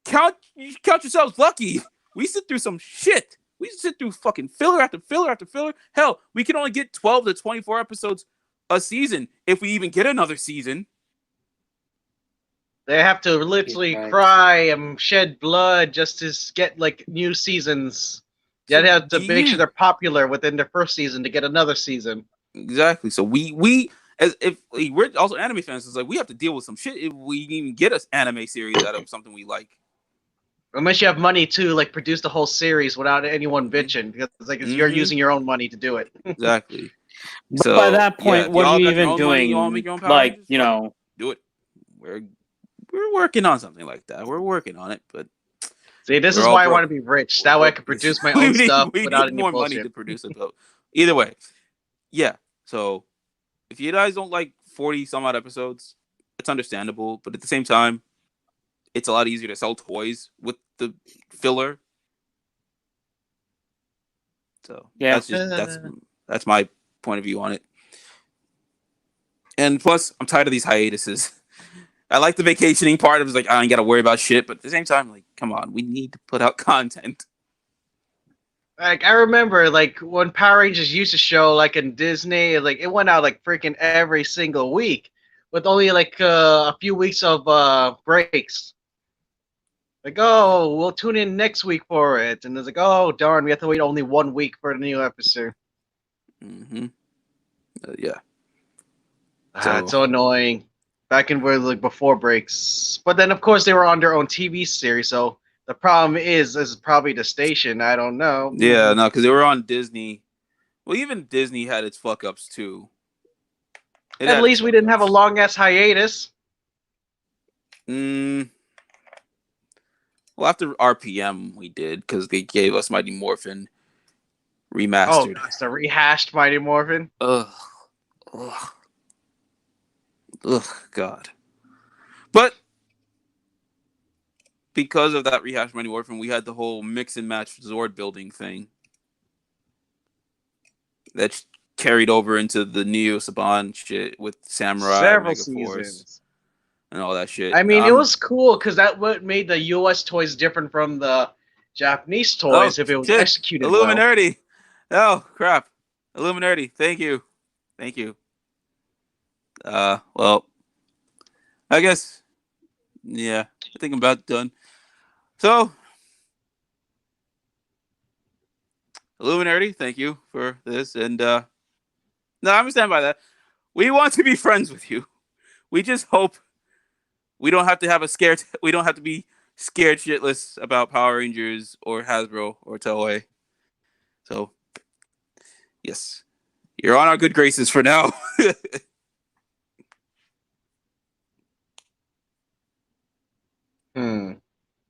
count yourselves lucky. We sit through some shit. We sit through fucking filler after filler after filler. Hell, we can only get 12 to 24 episodes a season if we even get another season. They have to literally cry and shed blood just to get like new seasons. So, They have to make yeah, sure they're popular within their first season to get another season. exactly. So we as if we're also anime fans, it's like we have to deal with some shit if we even get an anime series out of something we like. Unless you have money to like produce the whole series without anyone bitching, because like you're using your own money to do it. Exactly. But So by that yeah, point, if what are y'all you got your even own money, you all make doing? your own Power Like, Rangers, fuck it, do it. We're working on something like that. We're working on it, but See, this we're is all why I want broke. to be rich. We're That way I broke. can produce my we own stuff without need any more money to bullshit. produce it though. Either way, yeah. So if you guys don't like 40 some odd episodes, it's understandable. But at the same time, it's a lot easier to sell toys with the filler. So yeah. that's my point of view on it. And plus, I'm tired of these hiatuses. I like the vacationing part. I was like, I ain't got to worry about shit. But at the same time, like, come on, we need to put out content. Like I remember, like when Power Rangers used to show, like in Disney, like it went out like freaking every single week, with only like a few weeks of breaks. Like, oh, we'll tune in next week for it, and it's like, oh darn, we have to wait only 1 week for the new episode. Mm-hmm. Yeah. It's so annoying. Back in where like before breaks, but then of course they were on their own TV series, so the problem is probably the station. I don't know. Yeah, no, because they were on Disney. Well, even Disney had its fuck ups too. It At had its least we fuck didn't have a ups. long ass hiatus. Well, after RPM, we did because they gave us Mighty Morphin Oh, remastered. gosh, the rehashed Mighty Morphin. Ugh. God. But because of that rehashed Mighty Morphin, we had the whole mix and match Zord building thing that carried over into the Neo Saban shit with Samurai, Several Megaforce, seasons. and all that shit. I mean, it was cool because that what made the U.S. toys different from the Japanese Oh toys if it was shit! executed well. Illuminati. Oh crap! Illuminati. Thank you. Well, I guess. Yeah, I think I'm about done. So, Illuminati, thank you for this. And no, I'm stand by that. We want to be friends with you. We just hope we don't have to have a scared. We don't have to be scared shitless about Power Rangers or Hasbro or Toei. So, yes, you're on our good graces for now.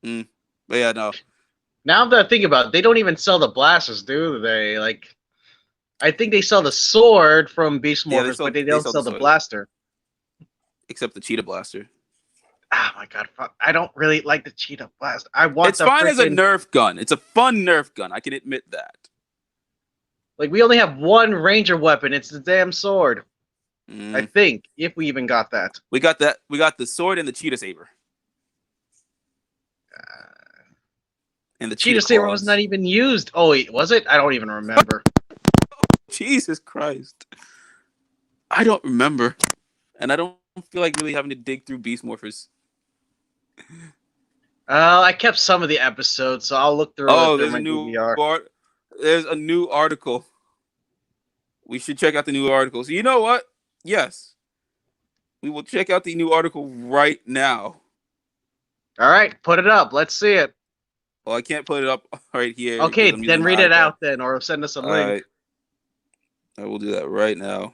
But yeah, no. Now that I think about it, they don't even sell the blasters, do they? Like, I think they sell the sword from Beast Yeah, Morphers, but they they don't sell sell the the sword, blaster. except the Cheetah Blaster. Oh my god, I don't really like the Cheetah Blast. I want It's the fine as a freaking Nerf gun. It's a fun Nerf gun. I can admit that. like we only have one Ranger weapon. It's the damn sword. I think if we even got that. We got that. We got the sword and the Cheetah Saber. And the Cheetah Saber was claws. not even used. Oh wait, was it? I don't even remember. Jesus Christ. I don't remember. And I don't feel like really having to dig through Beast Morphers. I kept some of the episodes, so I'll look through it Oh, through my DVR. there's a new article. We should check out the new article. So you know what? Yes. We will check out the new article right now. All right, put it up. Let's see it. Well, I can't put it up right here because Okay, I'm then using the read it iPad. out then, or send us a All link. right. I will do that right now.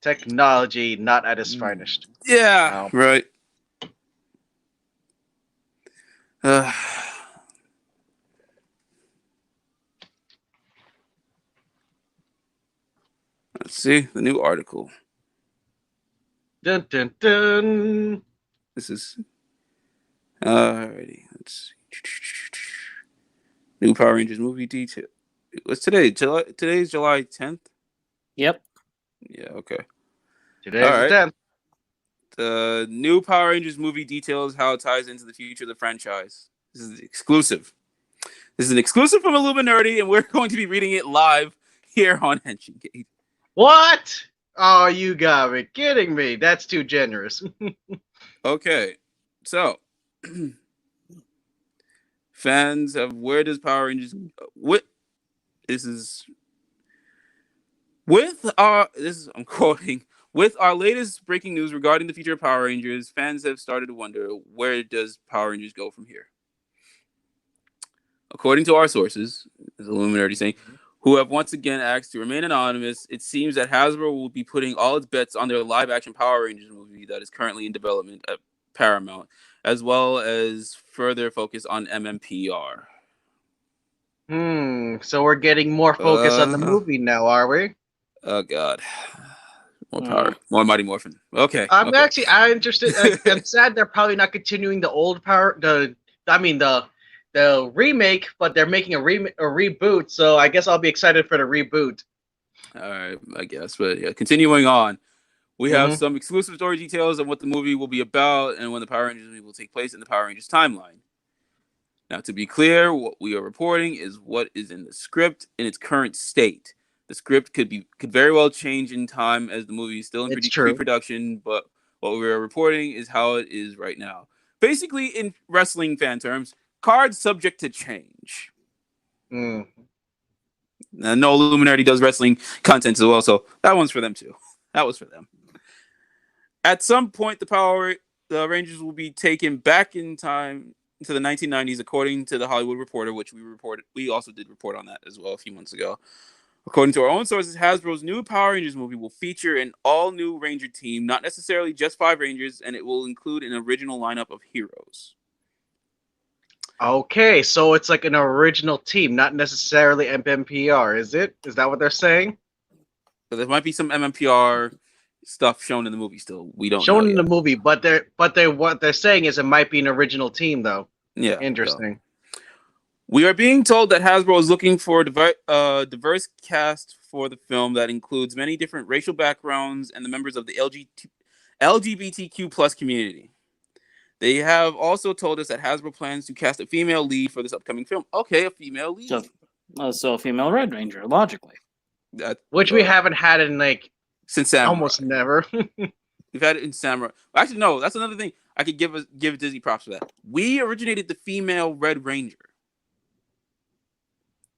Technology not at its finest. Yeah, Wow. right. Let's see the new article. Dun dun dun. This is alrighty. Let's see. New Power Rangers movie detail. What's today? Today's July 10th. Yep. Yeah. Okay. Today's the All right. 10th. The new Power Rangers movie details how it ties into the future of the franchise. This is exclusive. This is an exclusive from Illuminati, and we're going to be reading it live here on Henshin Gate. What? Oh, you got me kidding me. That's too generous. Okay, so fans of where does Power Rangers what this is with our this is I'm quoting with our latest breaking news regarding the future of Power Rangers, fans have started to wonder where does Power Rangers go from here. According to our sources, as Illuminati saying, who have once again asked to remain anonymous, it seems that Hasbro will be putting all its bets on their live-action Power Rangers movie that is currently in development at Paramount, as well as further focus on MMPR. So we're getting more focus on the movie now, are we? Oh God, more power, more Mighty Morphin. Okay, I'm okay. actually interested. I'm sad they're probably not continuing the old power. The remake, but they're making a reboot. So I guess I'll be excited for the reboot. All right, I guess, but yeah, continuing on. We have Mhm. some exclusive story details on what the movie will be about and when the Power Rangers movie will take place in the Power Rangers timeline. Now, to be clear, what we are reporting is what is in the script in its current state. The script could very well change in time as the movie is still in It's true. pre-production, but what we are reporting is how it is right now. Basically, in wrestling fan terms, cards subject to change. Mm. No, Illuminati does wrestling content as well, so that one's for them too. That was for them. At some point, the Rangers will be taken back in time to the 1990s, according to the Hollywood Reporter, which we reported. We also did report on that as well a few months ago. According to our own sources, Hasbro's new Power Rangers movie will feature an all-new Ranger team, not necessarily just 5 Rangers, and it will include an original lineup of heroes. Okay, so it's like an original team, not necessarily MMPR, is it? Is that what they're saying? So there might be some MMPR stuff shown in the movie still. We don't know Shown in yet. the movie, but what they're saying is it might be an original team though. Yeah. Interesting. So. We are being told that Hasbro is looking for a diverse cast for the film that includes many different racial backgrounds and the members of the LGBTQ plus community. They have also told us that Hasbro plans to cast a female lead for this upcoming film. Okay, a female lead. So a female Red Ranger, logically. Which we haven't had in like since Samurai. Almost never. We've had it in Samurai. Actually, no, that's another thing. I could give Disney props for that. We originated the female Red Ranger.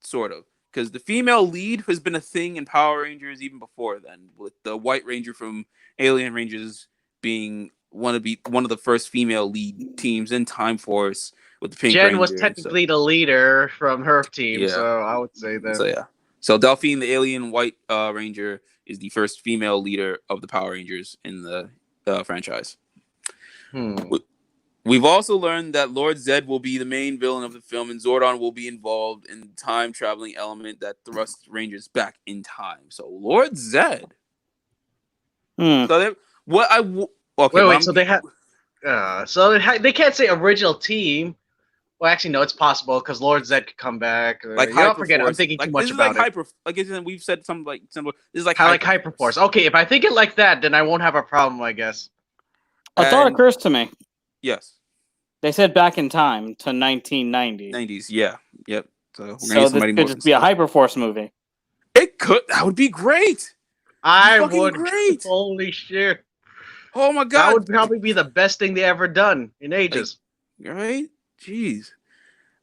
Sort of. Because the female lead has been a thing in Power Rangers even before then, with the White Ranger from Alien Rangers being one of the first female lead teams in Time Force with the Pink Jen Ranger. was technically the leader from her team, Yeah. so I would say that. So yeah. So Delphine, the alien White Ranger, is the first female leader of the Power Rangers in the franchise. We've also learned that Lord Zed will be the main villain of the film, and Zordon will be involved in the time-traveling element that thrusts Rangers back in time. So Lord Zed. So wait. So they have. They can't say original team. Well, actually, no, it's possible because Lord Zed could come back. Like forget it. I'm thinking too much about it. We've said something like similar. This is like Hyperforce. Okay, if I think it like that, then I won't have a problem, I guess. A thought occurs to me. Yes. They said back in time to 1990. 90s, yeah. Yep. So this could just be a Hyperforce movie. It That would be great. I Fucking would. great. Holy shit. Oh my That god. would probably be the best thing they ever done in ages. Right? Jeez.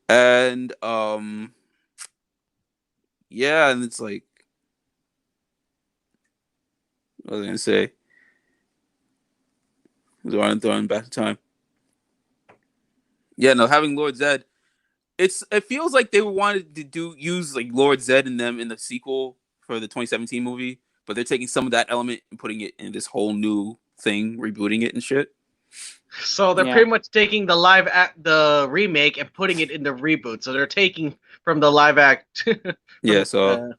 And yeah, and it's like, what was I gonna say? Throwing back to time. Yeah, no, having Lord Zed, it feels like they wanted to use like Lord Zed in them in the sequel for the 2017 movie, but they're taking some of that element and putting it in this whole new thing, rebooting it and shit. So they're Yeah. pretty much taking the remake and putting it in the reboot. So they're taking from the live act. Yeah, from, so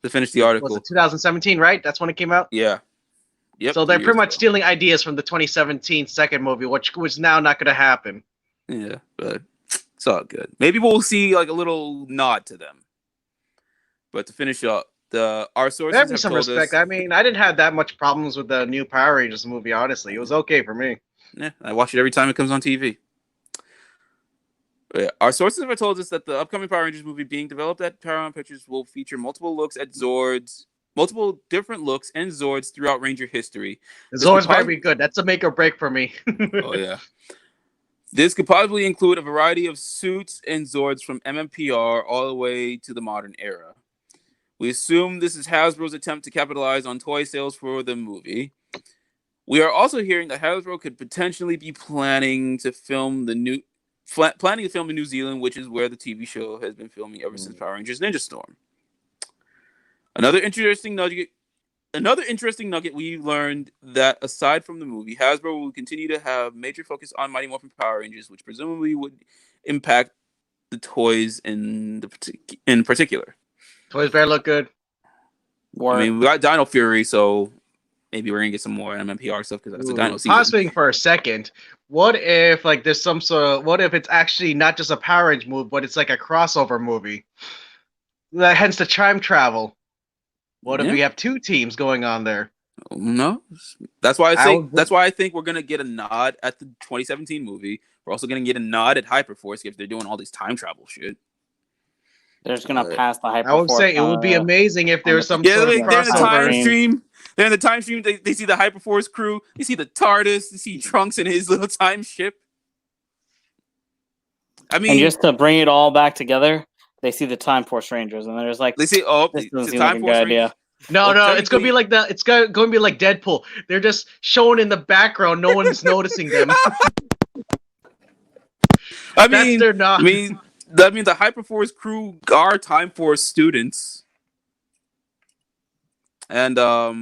to finish the was it article. 2017, right? That's when it came out. Yeah. Yep. So they're 3 years pretty much ago. stealing ideas from the 2017 second movie, which was now not going to happen. Yeah, but it's all good. Maybe we'll see like a little nod to them. But to finish up, our sources There'd be have some told respect. us. I mean, I didn't have that much problems with the new Power Rangers movie. Honestly, it was okay for me. Yeah, I watch it every time it comes on TV. Yeah, our sources have told us that the upcoming Power Rangers movie being developed at Paramount Pictures will feature multiple different looks and Zords throughout Ranger history. Zords better be good. That's a make or break for me. Oh yeah. This could possibly include a variety of suits and Zords from MMPR all the way to the modern era. We assume this is Hasbro's attempt to capitalize on toy sales for the movie. We are also hearing that Hasbro could potentially be planning to film in New Zealand, which is where the TV show has been filming ever since Power Rangers Ninja Storm. Another interesting nugget we learned that aside from the movie, Hasbro will continue to have major focus on Mighty Morphin Power Rangers, which presumably would impact the toys in particular. Toys better look good. Word. I mean, we got Dino Fury, so maybe we're gonna get some more MMPR stuff because that's the Dino season. Pausing for a second. What if like there's some sort of, what if it's actually not just a Power Rangers movie, but it's like a crossover movie? Hence the time travel. What if we have two teams going on there? No, that's why I think we're gonna get a nod at the 2017 movie. We're also gonna get a nod at Hyperforce if they're doing all this time travel shit. They're just gonna pass the Hyperforce. I would say it would be amazing if there's some sort of they're in the time crossover. stream. They're in the time stream. They see the Hyperforce crew. They see the TARDIS. They see Trunks in his little time ship. I mean, and just to bring it all back together, they see the Time Force Rangers, and they're just like, they see this doesn't seem Time like a Force good idea. No, it's gonna be like it's going to be like Deadpool. They're just shown in the background. No one's noticing them. I mean, the Hyperforce crew are Time Force students. And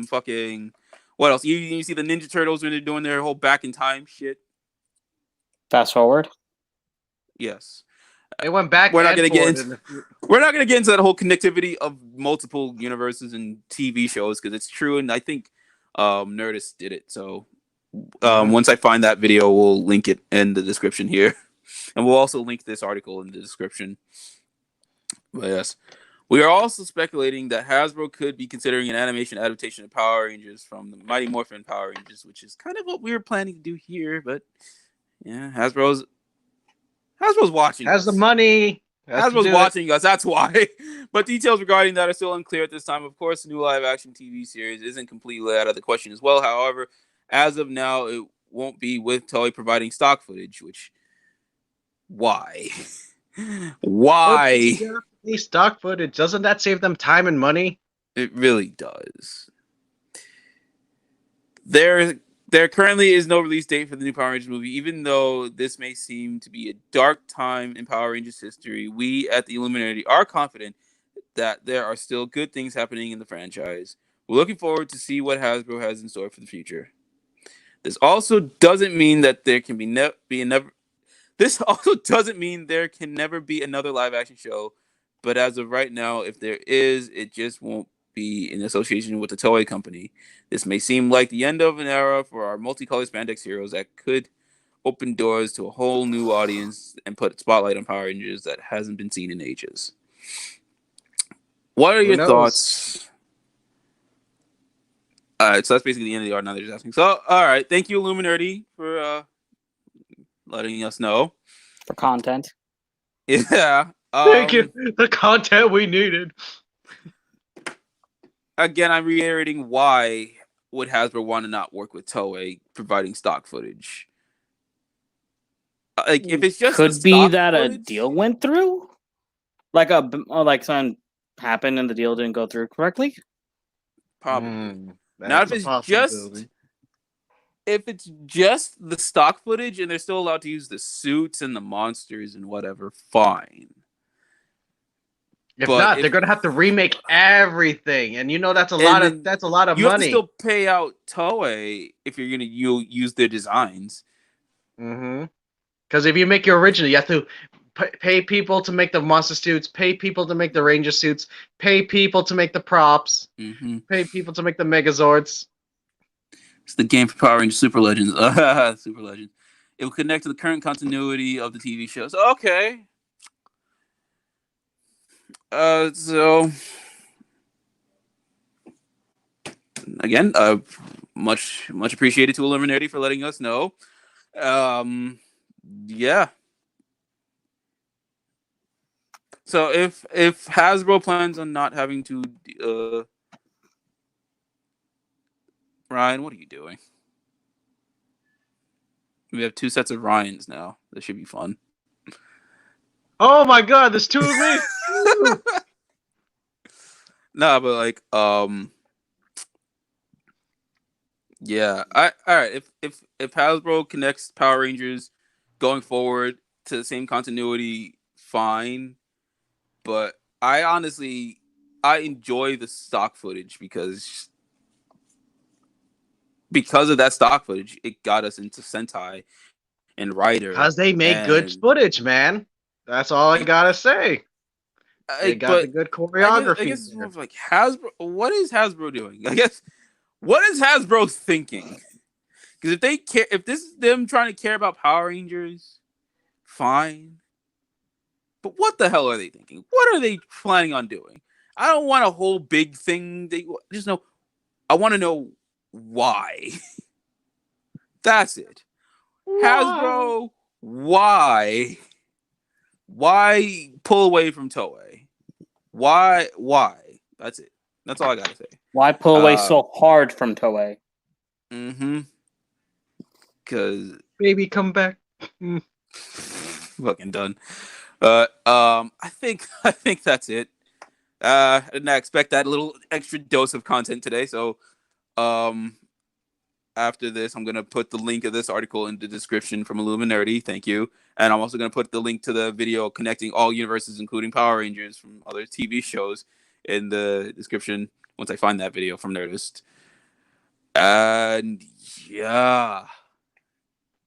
fucking what else? You see the Ninja Turtles when they're doing their whole back in time shit. Fast forward. Yes. They went back. We're not gonna get into that whole connectivity of multiple universes and TV shows because it's true, and I think Nerdist did it. So once I find that video, we'll link it in the description here, and we'll also link this article in the description. But yes, we are also speculating that Hasbro could be considering an animation adaptation of Power Rangers from the Mighty Morphin Power Rangers, which is kind of what we were planning to do here. But yeah, Hasbro's watching. Has the money. Hasbro's watching us. That's why. But details regarding that are still unclear at this time. Of course, the new live-action TV series isn't completely out of the question as well. However, as of now, it won't be with Toei providing stock footage. Which, why? Why? Stock footage, doesn't that save them time and money? It really does. There currently is no release date for the new Power Rangers movie, even though this may seem to be a dark time in Power Rangers history. We at the Illuminati are confident that there are still good things happening in the franchise. We're looking forward to see what Hasbro has in store for the future. This also doesn't mean that there can This also doesn't mean there can never be another live action show. But as of right now, if there is, it just won't be in association with the Toei company. This may seem like the end of an era for our multicolored spandex heroes that could open doors to a whole new audience and put a spotlight on Power Rangers that hasn't been seen in ages. What are your thoughts? Alright, so that's basically the end of the art. Now they're just asking. So, alright, thank you, Illuminati, for letting us know. For content. Yeah. Thank you. The content we needed. again, I'm reiterating why would Hasbro want to not work with Toei providing stock footage? Like, if it's just the Could be stock that a footage, deal went through, like like something happened and the deal didn't go through correctly. probably. Now, That's a possibility. if it's just the stock footage and they're still allowed to use the suits and the monsters and whatever, fine. If But not, if they're gonna have to remake everything, and you know that's a lot and of then that's a lot of you have to money. still pay out Toei if you're gonna use their designs. Mm-hmm. Because if you make your original, you have to pay people to make the monster suits, pay people to make the ranger suits, pay people to make the props, Mm-hmm. pay people to make the Megazords. It's the game for Power Rangers Super Legends. Super Legends. It will connect to the current continuity of the TV shows. Okay. So again, much appreciated to Illuminati for letting us know. Yeah. So if Hasbro plans on not having to, Ryan, what are you doing? We have two sets of Ryans now. This should be fun. Oh my god, there's two of me. Nah, but like, yeah. All right. If Hasbro connects Power Rangers going forward to the same continuity, fine. But I honestly, I enjoy the stock footage because of that stock footage, it got us into Sentai and Rider Cause they make good and footage, man. That's all I gotta say. They got the but good I choreography guess it's more there. of like Hasbro. What is Hasbro doing? I guess what is Hasbro thinking? Because if they care, if this is them trying to care about Power Rangers, fine. But what the hell are they thinking? What are they planning on doing? I don't want a whole big thing. They just know. I want to know why. That's it. Wow. Hasbro, why? Why pull away from Toei? Why? Why? That's it. That's all I gotta say. Why pull away Uh, so hard from Toei? mm-hmm. Because Baby, come back. fucking done. I think that's it. I did not expect that little extra dose of content today. So, um, after this, I'm gonna put the link of this article in the description from Illuminati. Thank you, and I'm also gonna put the link to the video connecting all universes, including Power Rangers from other TV shows, in the description once I find that video from Nerdist. And yeah,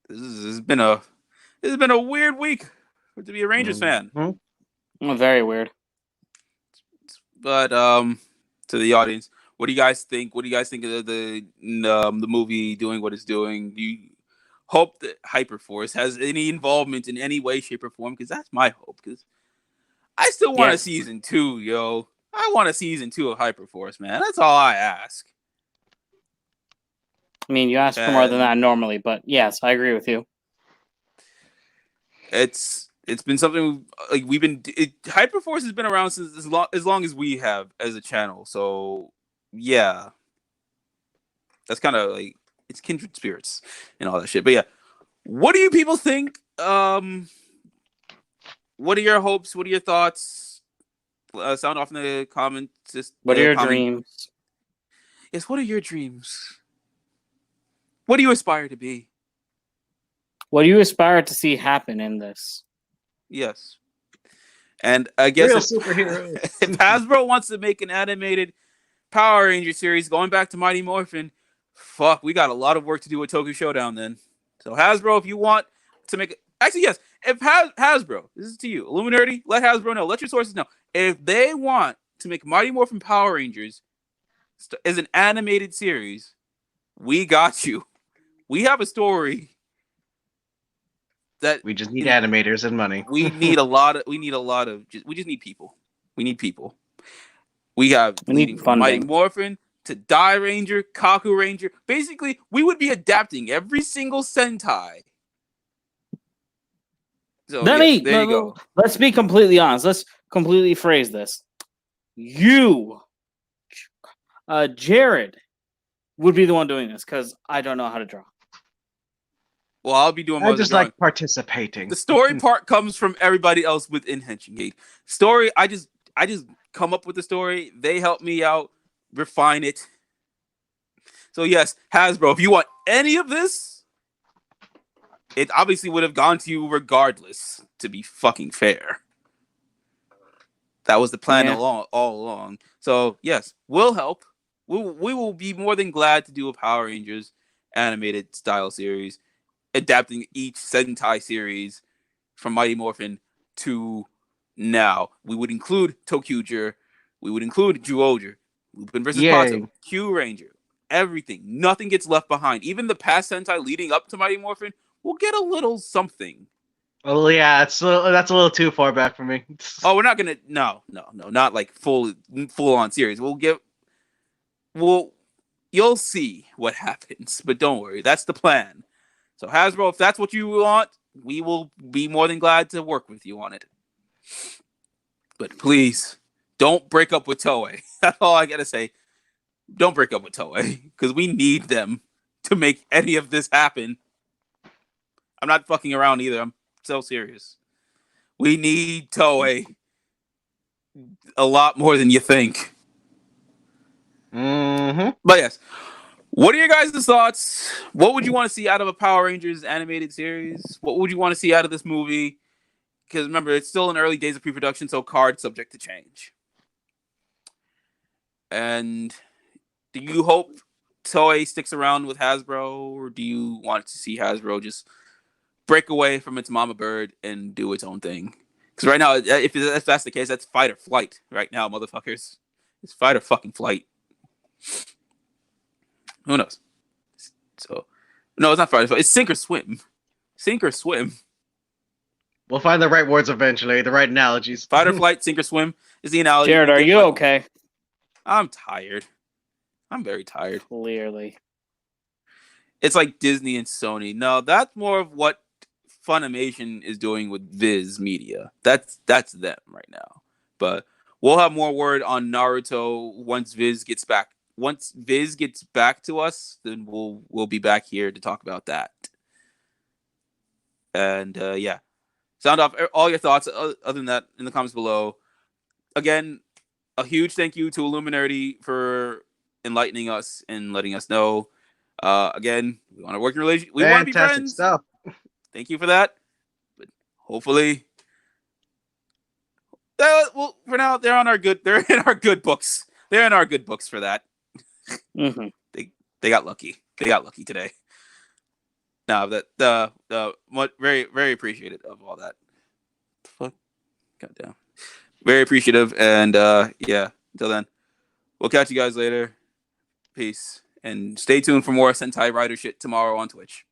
this has been a weird week to be a Rangers fan. Very weird. But to the audience, what do you guys think? What do you guys think of the movie doing what it's doing? Do you hope that Hyperforce has any involvement in any way, shape, or form? Because that's my hope. Because I still want a Yes. season 2, yo. I want a season 2 of Hyperforce, man. That's all I ask. I mean, you ask for more than that normally, but yes, I agree with you. It's been something like Hyperforce has been around since as long as we have as a channel. So yeah, that's kind of like it's kindred spirits and all that shit. But yeah, what do you people think? What are your hopes? What are your thoughts? Sound off in the comments. What are your dreams? Yes, what are your dreams? What do you aspire to be? What do you aspire to see happen in this? Yes. And I guess Real superheroes. if Hasbro wants to make an animated Power Ranger series going back to Mighty Morphin, fuck, we got a lot of work to do with Toku Showdown then. So Hasbro, if you want to make it, actually yes, if Hasbro, this is to you, Illuminati, let Hasbro know, let your sources know, if they want to make Mighty Morphin Power Rangers as an animated series, we got you. We have a story that We just need animators and money. we need a lot of. We just need people. We need people. We have We leading need from Mighty funding. Morphin to Die Ranger, Kaku Ranger. Basically, we would be adapting every single Sentai. So there you go. Let's be completely honest. Let's completely phrase this. You Jared would be the one doing this because I don't know how to draw. Well, I'll be doing I most of the just drawing. like participating. The story part comes from everybody else within Henshin Gate. Story, I just come up with the story. They help me out, refine it. So yes, Hasbro, if you want any of this, it obviously would have gone to you regardless, to be fucking fair. That was the plan all along. So yes, we'll help. We will be more than glad to do a Power Rangers animated style series, adapting each Sentai series from Mighty Morphin to now. We would include Tokyuger, we would include Zyuohger, Lupin versus Yay. Pato, Q Ranger, everything. Nothing gets left behind. Even the past Sentai leading up to Mighty Morphin will get a little something. Oh yeah, that's a little too far back for me. Oh, we're not gonna not like full on series. You'll see what happens, but don't worry, that's the plan. So Hasbro, if that's what you want, we will be more than glad to work with you on it. But please, don't break up with Toei. That's all I gotta say. Don't break up with Toei, because we need them to make any of this happen. I'm not fucking around either. I'm so serious. We need Toei a lot more than you think. Mm-hmm. But yes, what are your guys' thoughts? What would you want to see out of a Power Rangers animated series? What would you want to see out of this movie? Because remember, it's still in early days of pre-production, so card subject to change. And do you hope Toei sticks around with Hasbro, or do you want to see Hasbro just break away from its mama bird and do its own thing? Because right now, if that's the case, that's fight or flight right now, motherfuckers. It's fight or fucking flight. Who knows? So, no, it's not fight or flight. It's sink or swim. Sink or swim. We'll find the right words eventually, the right analogies. Fight or flight, sink or swim is the analogy. Jared, are you okay? I'm tired. I'm very tired. Clearly. It's like Disney and Sony. No, that's more of what Funimation is doing with Viz Media. That's them right now. But we'll have more word on Naruto once Viz gets back. Once Viz gets back to us, then we'll be back here to talk about that. And yeah, sound off all your thoughts other than that in the comments below. Again, a huge thank you to Illuminati for enlightening us and letting us know. Again, we want to work in relation. We want to be friends. Stuff. Thank you for that. But hopefully, well, for now, they're in our good books. They're in our good books for that. Mm-hmm. They got lucky. They got lucky today. Now that very very appreciative of all that. Fuck, goddamn. Very appreciative, and yeah. Until then, we'll catch you guys later. Peace, and stay tuned for more Sentai Rider shit tomorrow on Twitch.